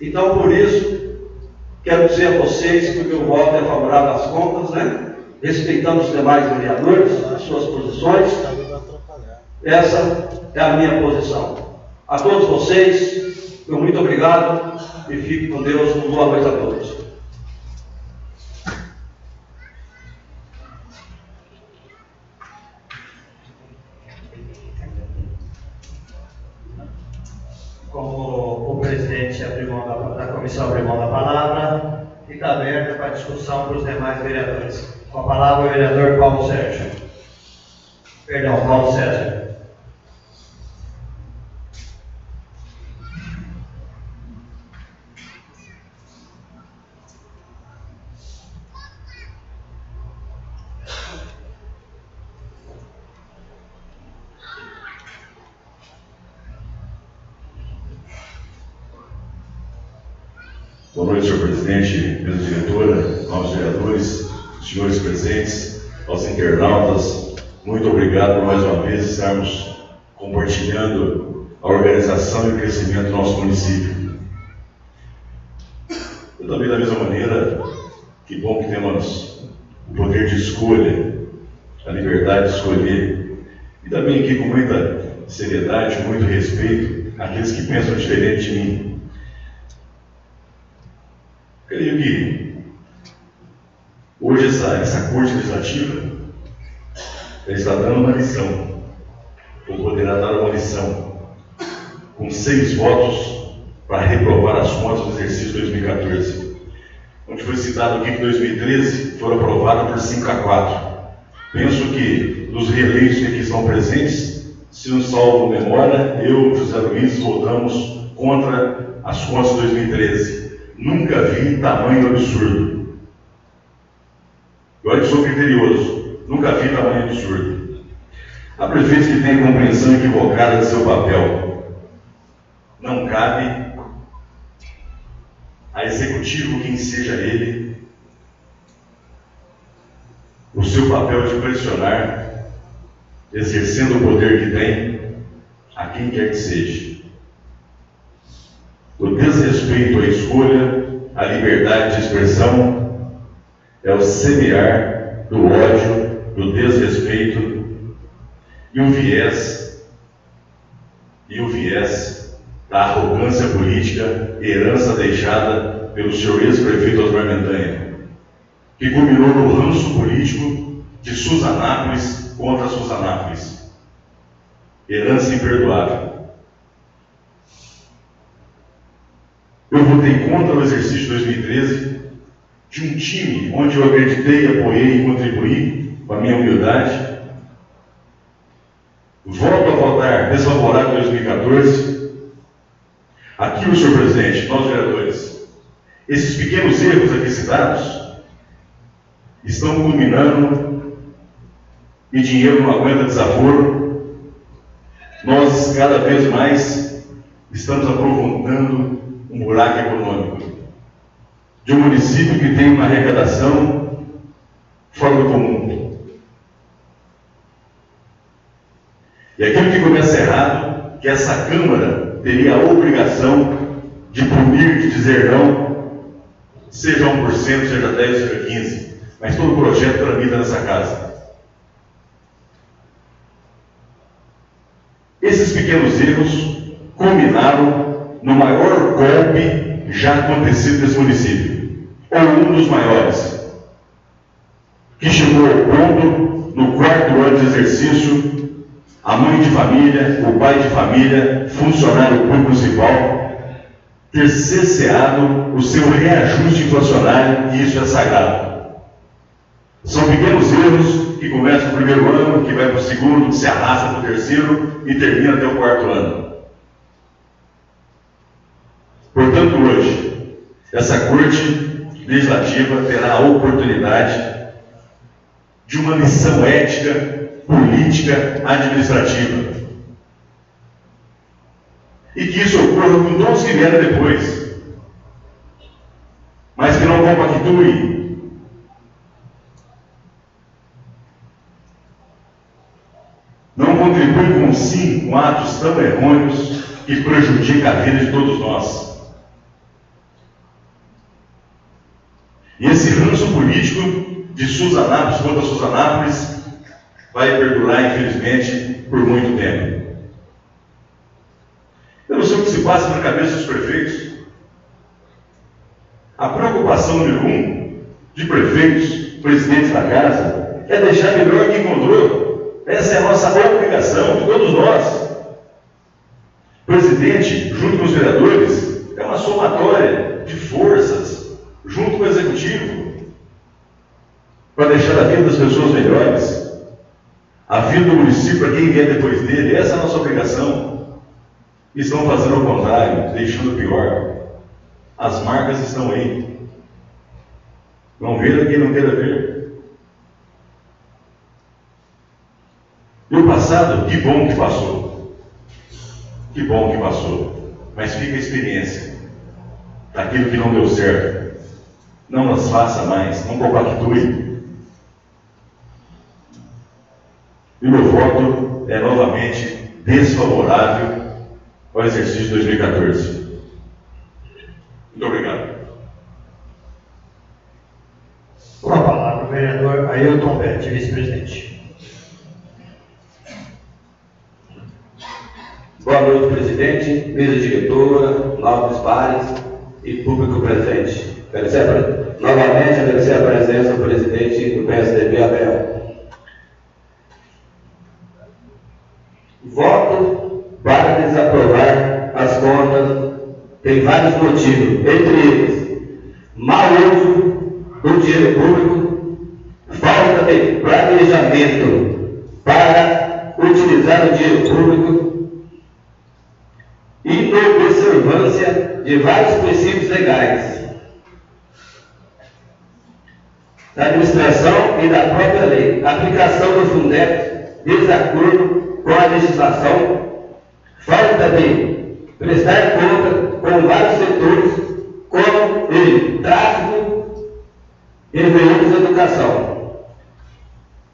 Então, por isso, quero dizer a vocês que o meu voto é favorável às contas, né? Respeitando os demais vereadores, as suas posições. Essa é a minha posição. A todos vocês, meu muito obrigado. E fique com Deus, uma boa noite a todos. Como o presidente da comissão abriu mão da palavra, fica aberta para discussão para os demais vereadores. Com a palavra o vereador Paulo César. Boa noite, senhor presidente, mesa diretora, novos vereadores, senhores presentes, aos internautas. Muito obrigado por mais uma vez estarmos compartilhando a organização e o crescimento do nosso município. Eu também, da mesma maneira, que bom que temos o poder de escolha, a liberdade de escolher, e também aqui com muita seriedade, com muito respeito, aqueles que pensam diferente de mim. Creio que hoje essa Corte Legislativa está dando uma lição, ou poderá dar uma lição, com 6 votos para reprovar as contas do exercício 2014. Onde foi citado aqui que 2013 foram aprovadas por 5-4. Penso que dos reeleitos que aqui estão presentes, se não salvo memória, eu, José Luiz, votamos contra as contas de 2013. Nunca vi tamanho absurdo. Eu sou criterioso. Nunca vi tamanho absurdo. Há prefeitos que têm a compreensão equivocada de seu papel. Não cabe a executivo, quem seja ele, o seu papel de pressionar, exercendo o poder que tem, a quem quer que seja. O desrespeito à escolha, à liberdade de expressão, é o semear do ódio, do desrespeito e o viés da arrogância política, herança deixada pelo senhor ex-prefeito Osmar Mendanha, que culminou no ranço político de Suzanápolis contra Suzanápolis. Herança imperdoável. Eu votei contra o exercício de 2013 de um time onde eu acreditei, apoiei e contribuí com a minha humildade. Volto a votar desfavorável em 2014. Aquilo, senhor presidente, nós vereadores, esses pequenos erros aqui citados estão culminando e dinheiro não aguenta desaforo. Nós, cada vez mais, estamos aprofundando um buraco econômico de um município que tem uma arrecadação fora do comum. E aquilo que começa errado, que essa Câmara teria a obrigação de punir, de dizer não, seja 1%, seja 10%, seja 15%, mas todo projeto tramita nessa casa. Esses pequenos erros culminaram no maior golpe já acontecido nesse município, ou um dos maiores, que chegou ao ponto, no 4º ano de exercício, a mãe de família, o pai de família, funcionário público municipal, ter cesseado o seu reajuste inflacionário, e isso é sagrado. São pequenos erros que começam no 1º ano, que vai para o 2º, que se arrasta para o 3º e termina até o 4º ano. Portanto, hoje, essa Corte Legislativa terá a oportunidade de uma lição ética, política, administrativa. E que isso ocorra com todos que vieram depois, mas que não compactuem não contribuem com atos tão errôneos que prejudicam a vida de todos nós. E esse ranço político de Suzanápolis contra Suzanápolis vai perdurar, infelizmente, por muito tempo. Eu não sei o que se passa na cabeça dos prefeitos. A preocupação número 1 de prefeitos, presidentes da casa, é deixar melhor que encontrou. Essa é a nossa obrigação, de todos nós. O presidente, junto com os vereadores, é uma somatória de forças, junto com o executivo, para deixar a vida das pessoas melhores. A vida do município, para quem vier depois dele, essa é a nossa obrigação. Estão fazendo o contrário, deixando pior. As marcas estão aí. Não veja quem não queira ver. E o passado, que bom que passou. Que bom que passou. Mas fica a experiência daquilo que não deu certo. Não as faça mais, não compactue. E o meu voto é novamente desfavorável ao exercício de 2014. Muito obrigado. Com a palavra o vereador Ailton Betti, vice-presidente. Boa noite, presidente, mesa diretora, nobres pares e público presente. Novamente agradecer a presença do presidente do PSDB, Abel. Voto para desaprovar as contas tem vários motivos, entre eles, mau uso do dinheiro público, falta de planejamento para utilizar o dinheiro público e inobservância de vários princípios legais. da administração e da própria lei. Aplicação do Fundeb, desacordo com a legislação, falta de prestar conta com vários setores, como tráfico e veículos de educação,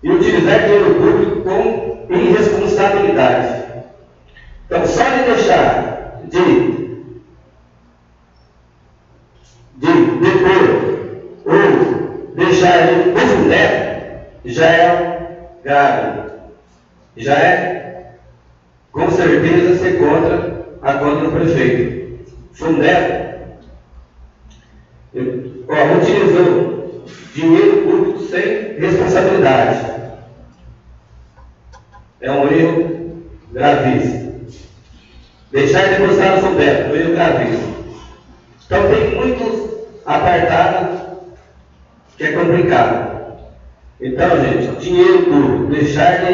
e utilizar dinheiro público com irresponsabilidade. Então, só de deixar de depor ou deixar ele no Fundeb já é grave, já é com certeza ser contra a conta do prefeito. Fundeb utilizou dinheiro público sem responsabilidade. É um erro gravíssimo. Deixar de gostar do Fundeb, um erro gravíssimo. Então tem muitos apartados que é complicado. Então, gente, dinheiro público, deixar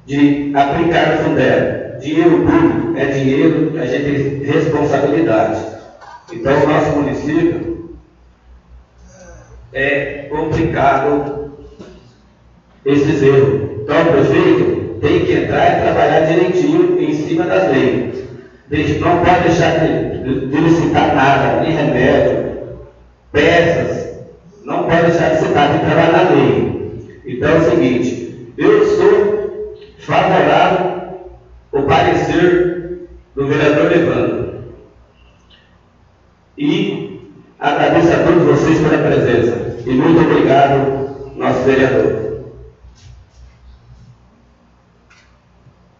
de aplicar no Fundeb. Dinheiro público é dinheiro que a gente tem responsabilidade. Então, o nosso município é complicado esses erros. Então, o prefeito tem que entrar e trabalhar direitinho em cima das leis. Não pode deixar de licitar nada, nem remédio, peças, não pode deixar de citar, tem que trabalhar na lei. Então é o seguinte, eu sou favorável ao parecer do vereador Evandro. E agradeço a todos vocês pela presença. E muito obrigado, nosso vereador.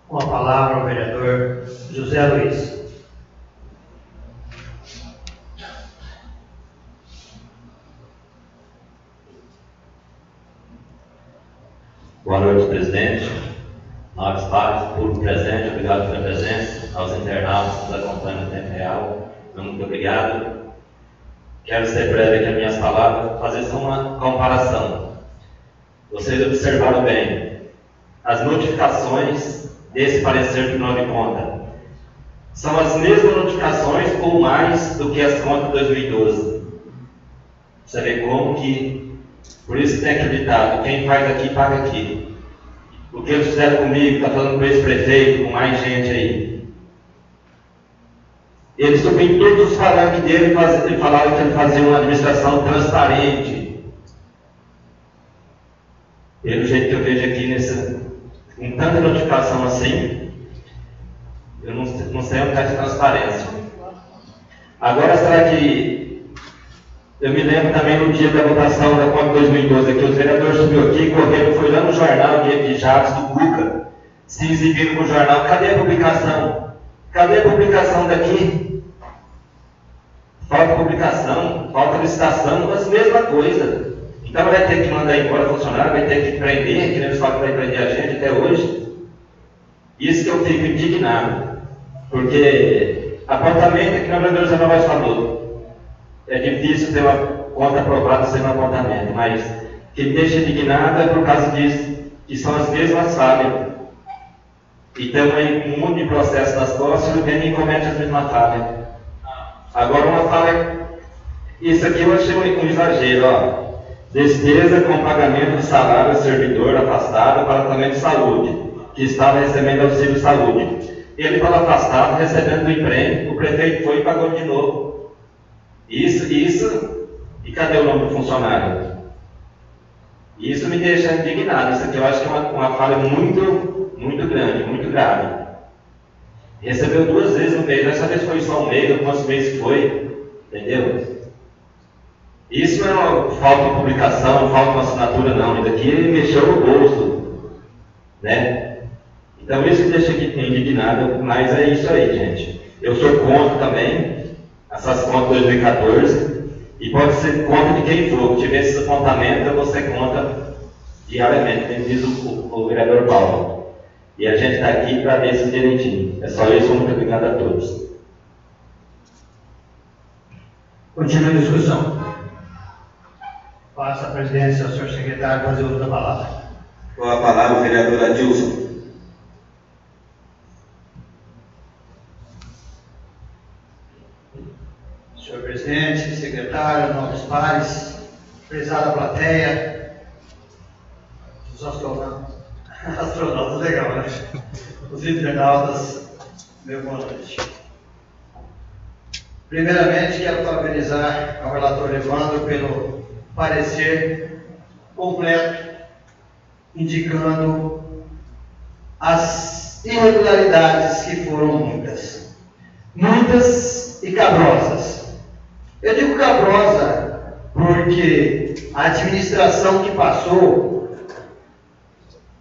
Com a palavra o vereador José Luiz. Boa noite, presidente, nobres pares, público presente, obrigado pela presença, aos internautas que nos acompanham no tempo real, muito obrigado. Quero ser breve aqui as minhas palavras, fazer só uma comparação. Vocês observaram bem, as notificações desse parecer de Tribunal de Contas são as mesmas notificações ou mais do que as contas de 2012. Você vê como que, por isso que tem acreditado, quem faz aqui, paga aqui. O que eles fizeram comigo, está falando com esse prefeito, com mais gente aí. Eles subiram todos os palanques dele e falaram que ele fazia uma administração transparente. Pelo jeito que eu vejo aqui, com tanta notificação assim, eu não sei onde está essa transparência. Agora, será que... Eu me lembro também no dia da votação da conta 2012, que os vereadores subiu aqui, correram, foi lá no jornal de Jales do Cuca, se exibindo no jornal. Cadê a publicação? Cadê a publicação daqui? Falta publicação, falta licitação, mas mesma coisa. Então vai ter que mandar embora funcionário, vai ter que prender, que eles falam que vai prender a gente até hoje. Isso que eu fico indignado, porque apontamento é que o vereador Zé Novaes falou. É difícil ter uma conta aprovada sem um apontamento, mas o que me deixa indignado é por causa disso, que são as mesmas falhas. E estamos aí com um monte de processo nas costas e vem e comete as mesmas falhas. Agora uma falha, isso aqui eu achei um exagero, ó. Despesa com pagamento de salário ao servidor afastado para tratamento de saúde, que estava recebendo auxílio de saúde. Ele estava afastado, recebendo do emprego, o prefeito foi e pagou de novo. Isso, e cadê o nome do funcionário? Isso me deixa indignado. Isso aqui eu acho que é uma falha muito grande, muito grave. Recebeu 2 vezes no mês, dessa vez foi só um mês, quantos meses foi, entendeu? Isso não é uma falta de publicação, falta de uma assinatura, não. Isso aqui ele mexeu no bolso, né? Então isso me deixa aqui indignado, mas é isso aí, gente. Eu sou contra também essas contas de 2014, e pode ser conta de quem for. Se tiver esse apontamento, eu vou ser contra diariamente, como diz o vereador Paulo. E a gente está aqui para ver isso direitinho. É só isso, muito obrigado a todos. Continua a discussão. Passa a presidência ao senhor secretário fazer uso da palavra. Com a palavra o vereador Adilson. Senhor presidente, secretário, nobres pares, prezada plateia, os astronautas, astronautas legal, né? Os internautas, meu boa noite. Primeiramente, quero parabenizar ao relator Evandro pelo parecer completo, indicando as irregularidades que foram muitas e cabrosas. Eu digo cabrosa porque a administração que passou,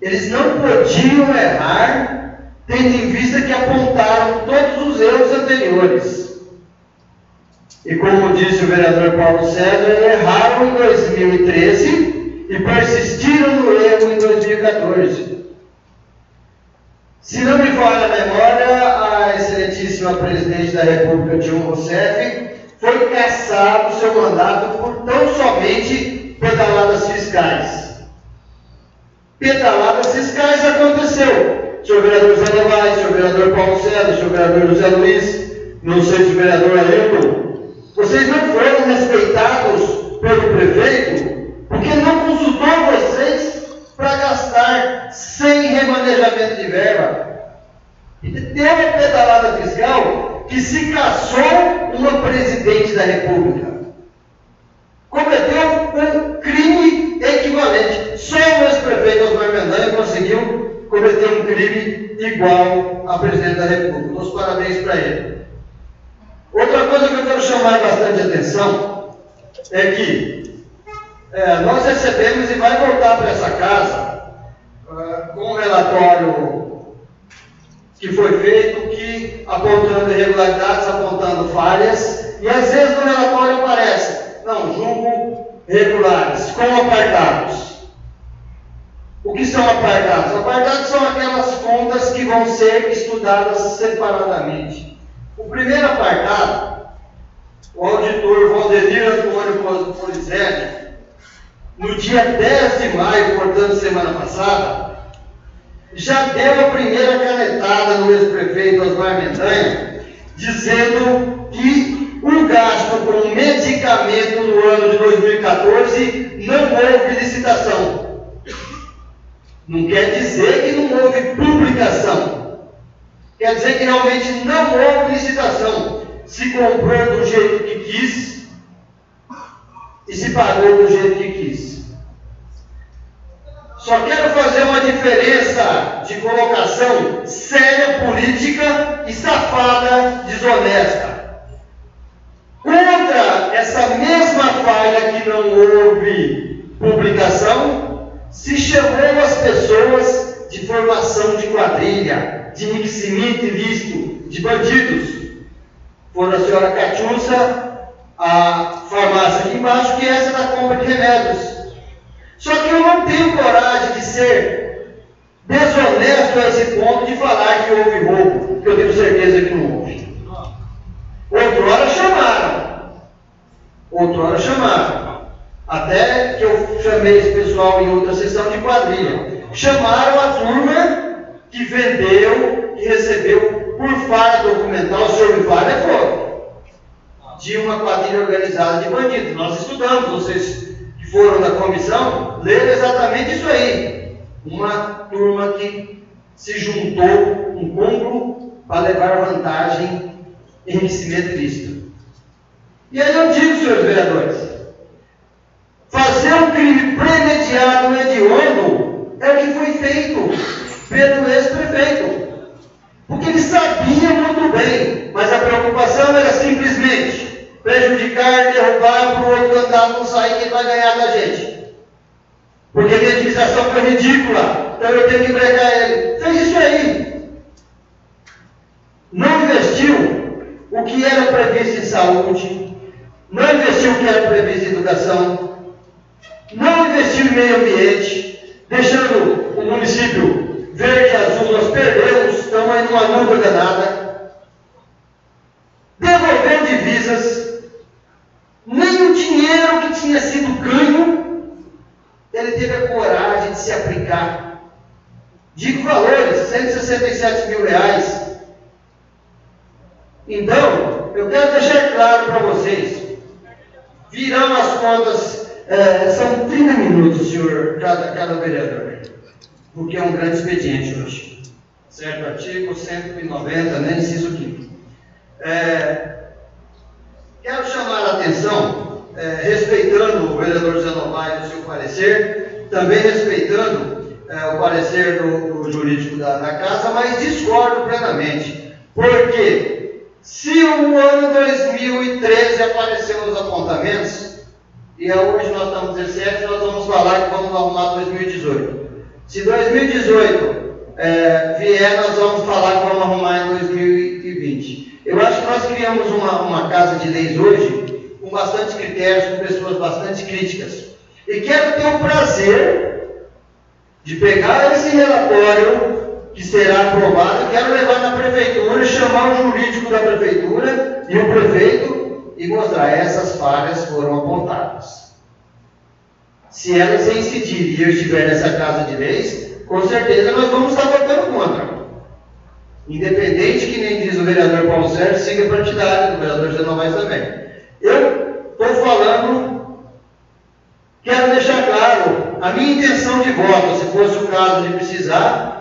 eles não podiam errar, tendo em vista que apontaram todos os erros anteriores. E como disse o vereador Paulo César, erraram em 2013 e persistiram no erro em 2014. Se não me falha a memória, a excelentíssima presidente da República, Dilma Rousseff, foi cassado o seu mandato por tão somente pedaladas fiscais. Pedaladas fiscais aconteceu. Senhor vereador Zé Novaes, senhor vereador Paulo César, senhor vereador José Luiz, não sei se o vereador Ailton, vocês não foram respeitados pelo prefeito porque não consultou vocês para gastar sem remanejamento de verba. E teve a pedalada fiscal que se caçou uma presidente da República. Cometeu um crime equivalente. Só o ex-prefeito Osmar Mendanha conseguiu cometer um crime igual a presidente da República. Dou os parabéns para ele. Outra coisa que eu quero chamar bastante atenção é que nós recebemos e vai voltar para essa casa com um relatório que foi feito, que apontando irregularidades, apontando falhas, e às vezes no relatório aparece, não, julgo regulares, com apartados. O que são apartados? Apartados são aquelas contas que vão ser estudadas separadamente. O primeiro apartado, o auditor Valdemir Antônio Polizelli, no dia 10 de maio, portanto, semana passada, já deu a primeira canetada no ex-prefeito Osmar Mendanha, dizendo que o gasto com medicamento no ano de 2014 não houve licitação. Não quer dizer que não houve publicação. Quer dizer que realmente não houve licitação. Se comprou do jeito que quis e se pagou do jeito que quis. Só quero fazer uma diferença de colocação séria, política e safada, desonesta. Contra essa mesma falha que não houve publicação, se chamou as pessoas de formação de quadrilha, de enriquecimento ilícito, de bandidos. Foram a senhora Catiúcia, a farmácia aqui embaixo, que é essa da compra de remédios. Só que eu não tenho coragem de ser desonesto a esse ponto de falar que houve roubo, porque eu tenho certeza que não houve. Outrora chamaram. Até que eu chamei esse pessoal em outra sessão de quadrilha. Chamaram a turma que vendeu e recebeu por falha documental, o senhor me fala, de uma quadrilha organizada de bandidos. Nós estudamos, vocês que foram da comissão, leram exatamente isso aí. Uma turma que se juntou, um cúmulo, para levar vantagem em enriquecimento ilícito. E aí eu digo, senhores vereadores, fazer um crime premeditado e hediondo é o que foi feito pelo ex-prefeito. Porque ele sabia muito bem, mas a preocupação era simplesmente prejudicar, derrubar para o outro candidato não sair, que ele vai ganhar da gente. Porque a minha administração foi ridícula, então eu tenho que brecar ele. Fez isso aí. Não investiu o que era previsto em saúde, não investiu o que era previsto em educação, não investiu em meio ambiente, deixando o município verde e azul. Nós perdemos, estamos aí numa luta danada. Devolveu divisas, nem o dinheiro que tinha sido ganho, ele teve a coragem de se aplicar. Digo valores, R$167 mil. Então, eu quero deixar claro para vocês, virão as contas, são 30 minutos, senhor, cada vereador, porque é um grande expediente hoje, certo? Artigo 190, né, inciso 5º. Quero chamar a atenção, respeitando o vereador Zé Novaes e o seu parecer, também respeitando o parecer do jurídico da casa, mas discordo plenamente, porque se o ano 2013 apareceu nos apontamentos, e hoje nós estamos 17, nós vamos falar que vamos arrumar 2018. Se 2018 vier, nós vamos falar que vamos arrumar em 2020. Eu acho que nós criamos uma casa de leis hoje com bastante critérios, com pessoas bastante críticas. E quero ter o prazer de pegar esse relatório que será aprovado, quero levar na prefeitura, chamar o jurídico da prefeitura e o prefeito e mostrar essas falhas foram apontadas. Se elas incidirem e eu estiver nessa casa de leis, com certeza nós vamos estar votando contra. Independente, que nem diz o vereador Paulo Sérgio, siga partidário, o vereador Zé Novaes também. Eu estou falando, quero deixar claro, a minha intenção de voto, se fosse o caso de precisar,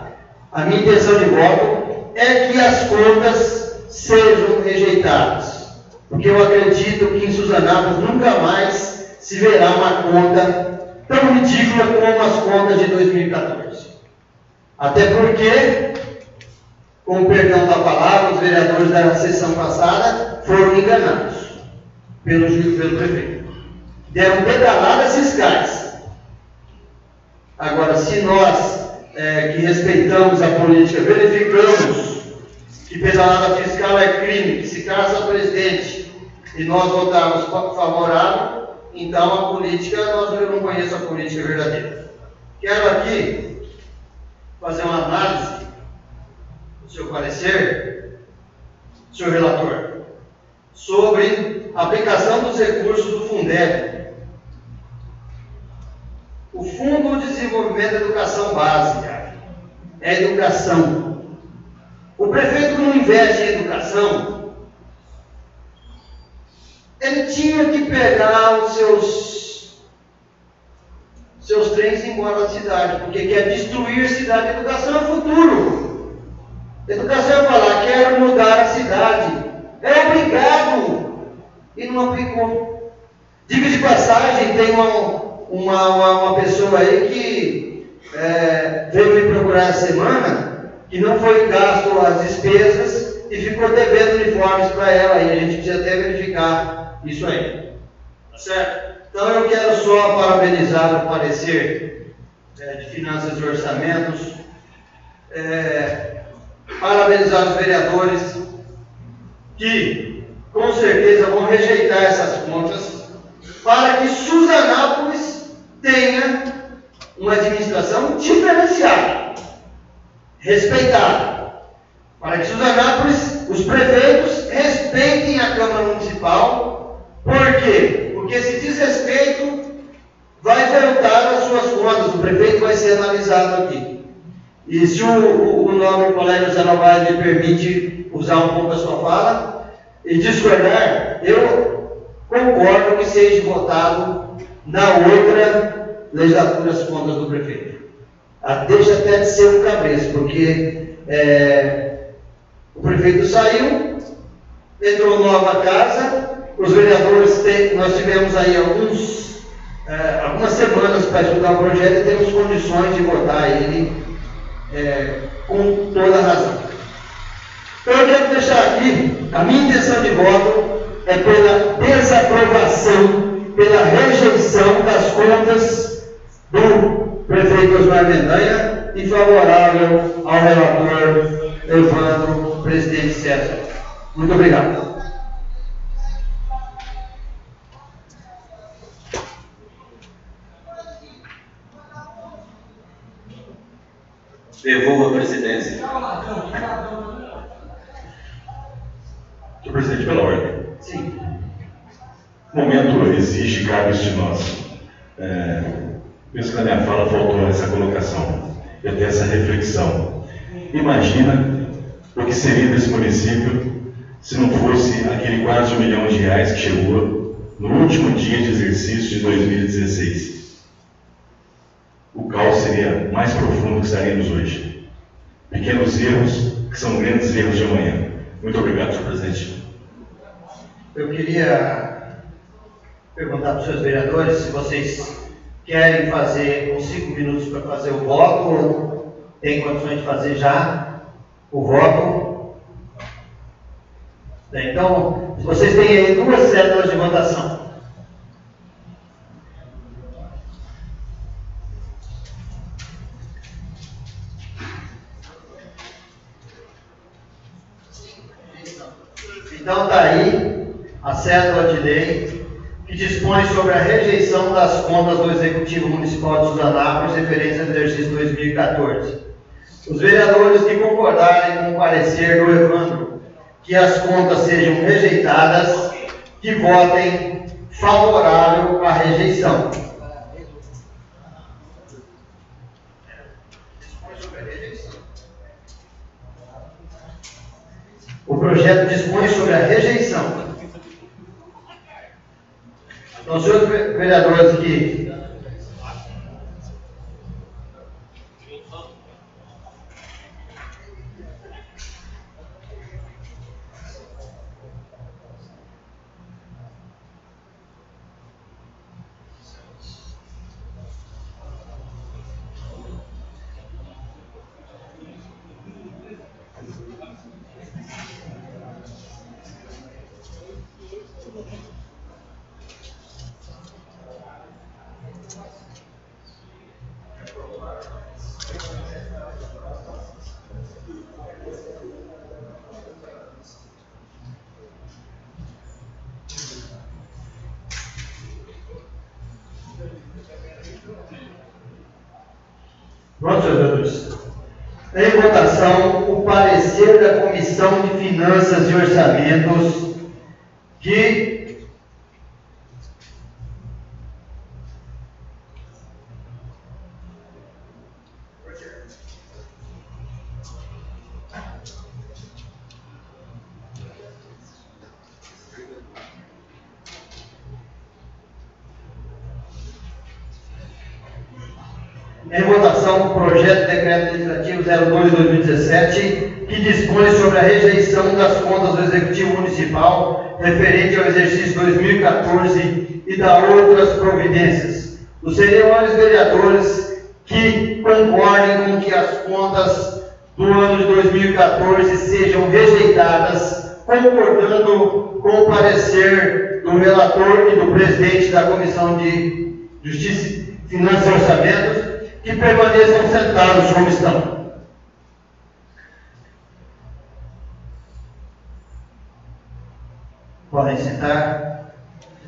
a minha intenção de voto é que as contas sejam rejeitadas. Porque eu acredito que em Suzanápolis nunca mais se verá uma conta tão ridícula como as contas de 2014. Até porque, com o perdão da palavra, os vereadores da sessão passada foram enganados pelo prefeito. Deram pedaladas fiscais. Agora, se nós, que respeitamos a política, verificamos que pedalada fiscal é crime, que se caça presidente, e nós votarmos favorável, então a política, eu não conheço a política verdadeira. Quero aqui fazer uma análise do seu parecer, senhor relator, sobre a aplicação dos recursos do Fundeb. O Fundo de Desenvolvimento da Educação Básica é educação. O prefeito que não investe em educação, ele tinha que pegar os seus trens e ir embora da cidade, porque quer destruir a cidade. Educação é futuro. Educação é falar, quero mudar a cidade. É obrigado. E não aplicou. Diga de passagem, tem uma pessoa aí que veio me procurar essa semana, que não foi gasto as despesas e ficou devendo uniformes para ela, e a gente precisa até verificar isso aí. Tá certo? Então eu quero só parabenizar o parecer de Finanças e Orçamentos, parabenizar os vereadores que com certeza vão rejeitar essas contas, para que Suzanápolis tenha uma administração diferenciada, respeitada. Para que Suzanápolis, os prefeitos, respeitem a Câmara Municipal. Por quê? Porque esse desrespeito vai voltar às suas contas, o prefeito vai ser analisado aqui. E se o nobre colega Zé Novaes me permite usar um pouco a sua fala e discordar, eu concordo que seja votado na outra legislatura as contas do prefeito. Deixa até de ser um cabresto, porque o prefeito saiu, entrou nova casa, os vereadores nós tivemos aí algumas semanas para estudar o projeto e temos condições de votar ele com toda a razão. Então eu quero deixar aqui, a minha intenção de voto é pela desaprovação, pela rejeição das contas do prefeito Osmar Mendanha e favorável ao relator Evandro, presidente César. Muito obrigado. Devolvo a presidência. Senhor presidente, pela ordem. Sim. O momento exige, cabe de nós. Penso que na minha fala faltou essa colocação, eu tenho essa reflexão. Imagina o que seria desse município se não fosse aquele quase R$1 milhão que chegou no último dia de exercício de 2016. O caos seria mais profundo que estaríamos hoje. Pequenos erros que são grandes erros de amanhã. Muito obrigado, senhor presidente. Eu queria perguntar para os seus vereadores se vocês querem fazer uns 5 minutos para fazer o voto ou tem condições de fazer já o voto. Então, vocês têm aí 2 cédulas de votação. Então está aí a cédula de lei que dispõe sobre a rejeição das contas do Executivo Municipal de Suzanápolis referentes ao exercício 2014. Os vereadores que concordarem com o parecer do Evandro que as contas sejam rejeitadas, que votem favorável à rejeição. O projeto dispõe sobre a rejeição. Então, senhores vereadores que pronto, senhores vereadores. Em votação, o parecer da Comissão de Finanças e Orçamentos que em votação o projeto de decreto legislativo 02/2017, que dispõe sobre a rejeição das contas do Executivo Municipal referente ao exercício 2014 e da outras providências. Os senhores vereadores que concordem com que as contas do ano de 2014 sejam rejeitadas, concordando com o parecer do relator e do presidente da Comissão de Justiça, Finanças e Orçamentos, que permaneçam sentados como estão. Podem sentar.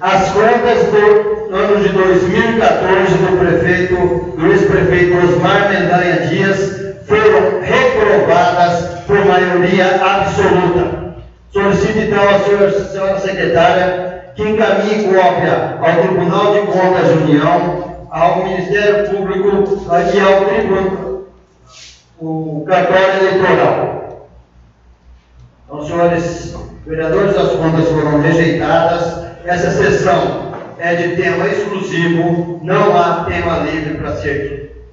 As contas do ano de 2014 do ex-prefeito Osmar Mendanha Dias foram reprovadas por maioria absoluta. Solicito então à senhora secretária que encaminhe cópia ao Tribunal de Contas de União, ao Ministério Público e ao Tribunal, o cartório eleitoral. Então, senhores vereadores, as contas foram rejeitadas. Essa sessão é de tema exclusivo, não há tema livre para ser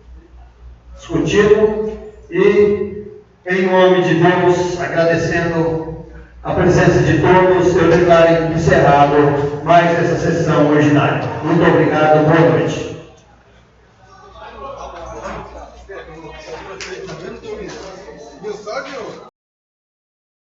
discutido. E, em nome de Deus, agradecendo a presença de todos, eu declaro encerrado mais essa sessão ordinária. Muito obrigado, boa noite.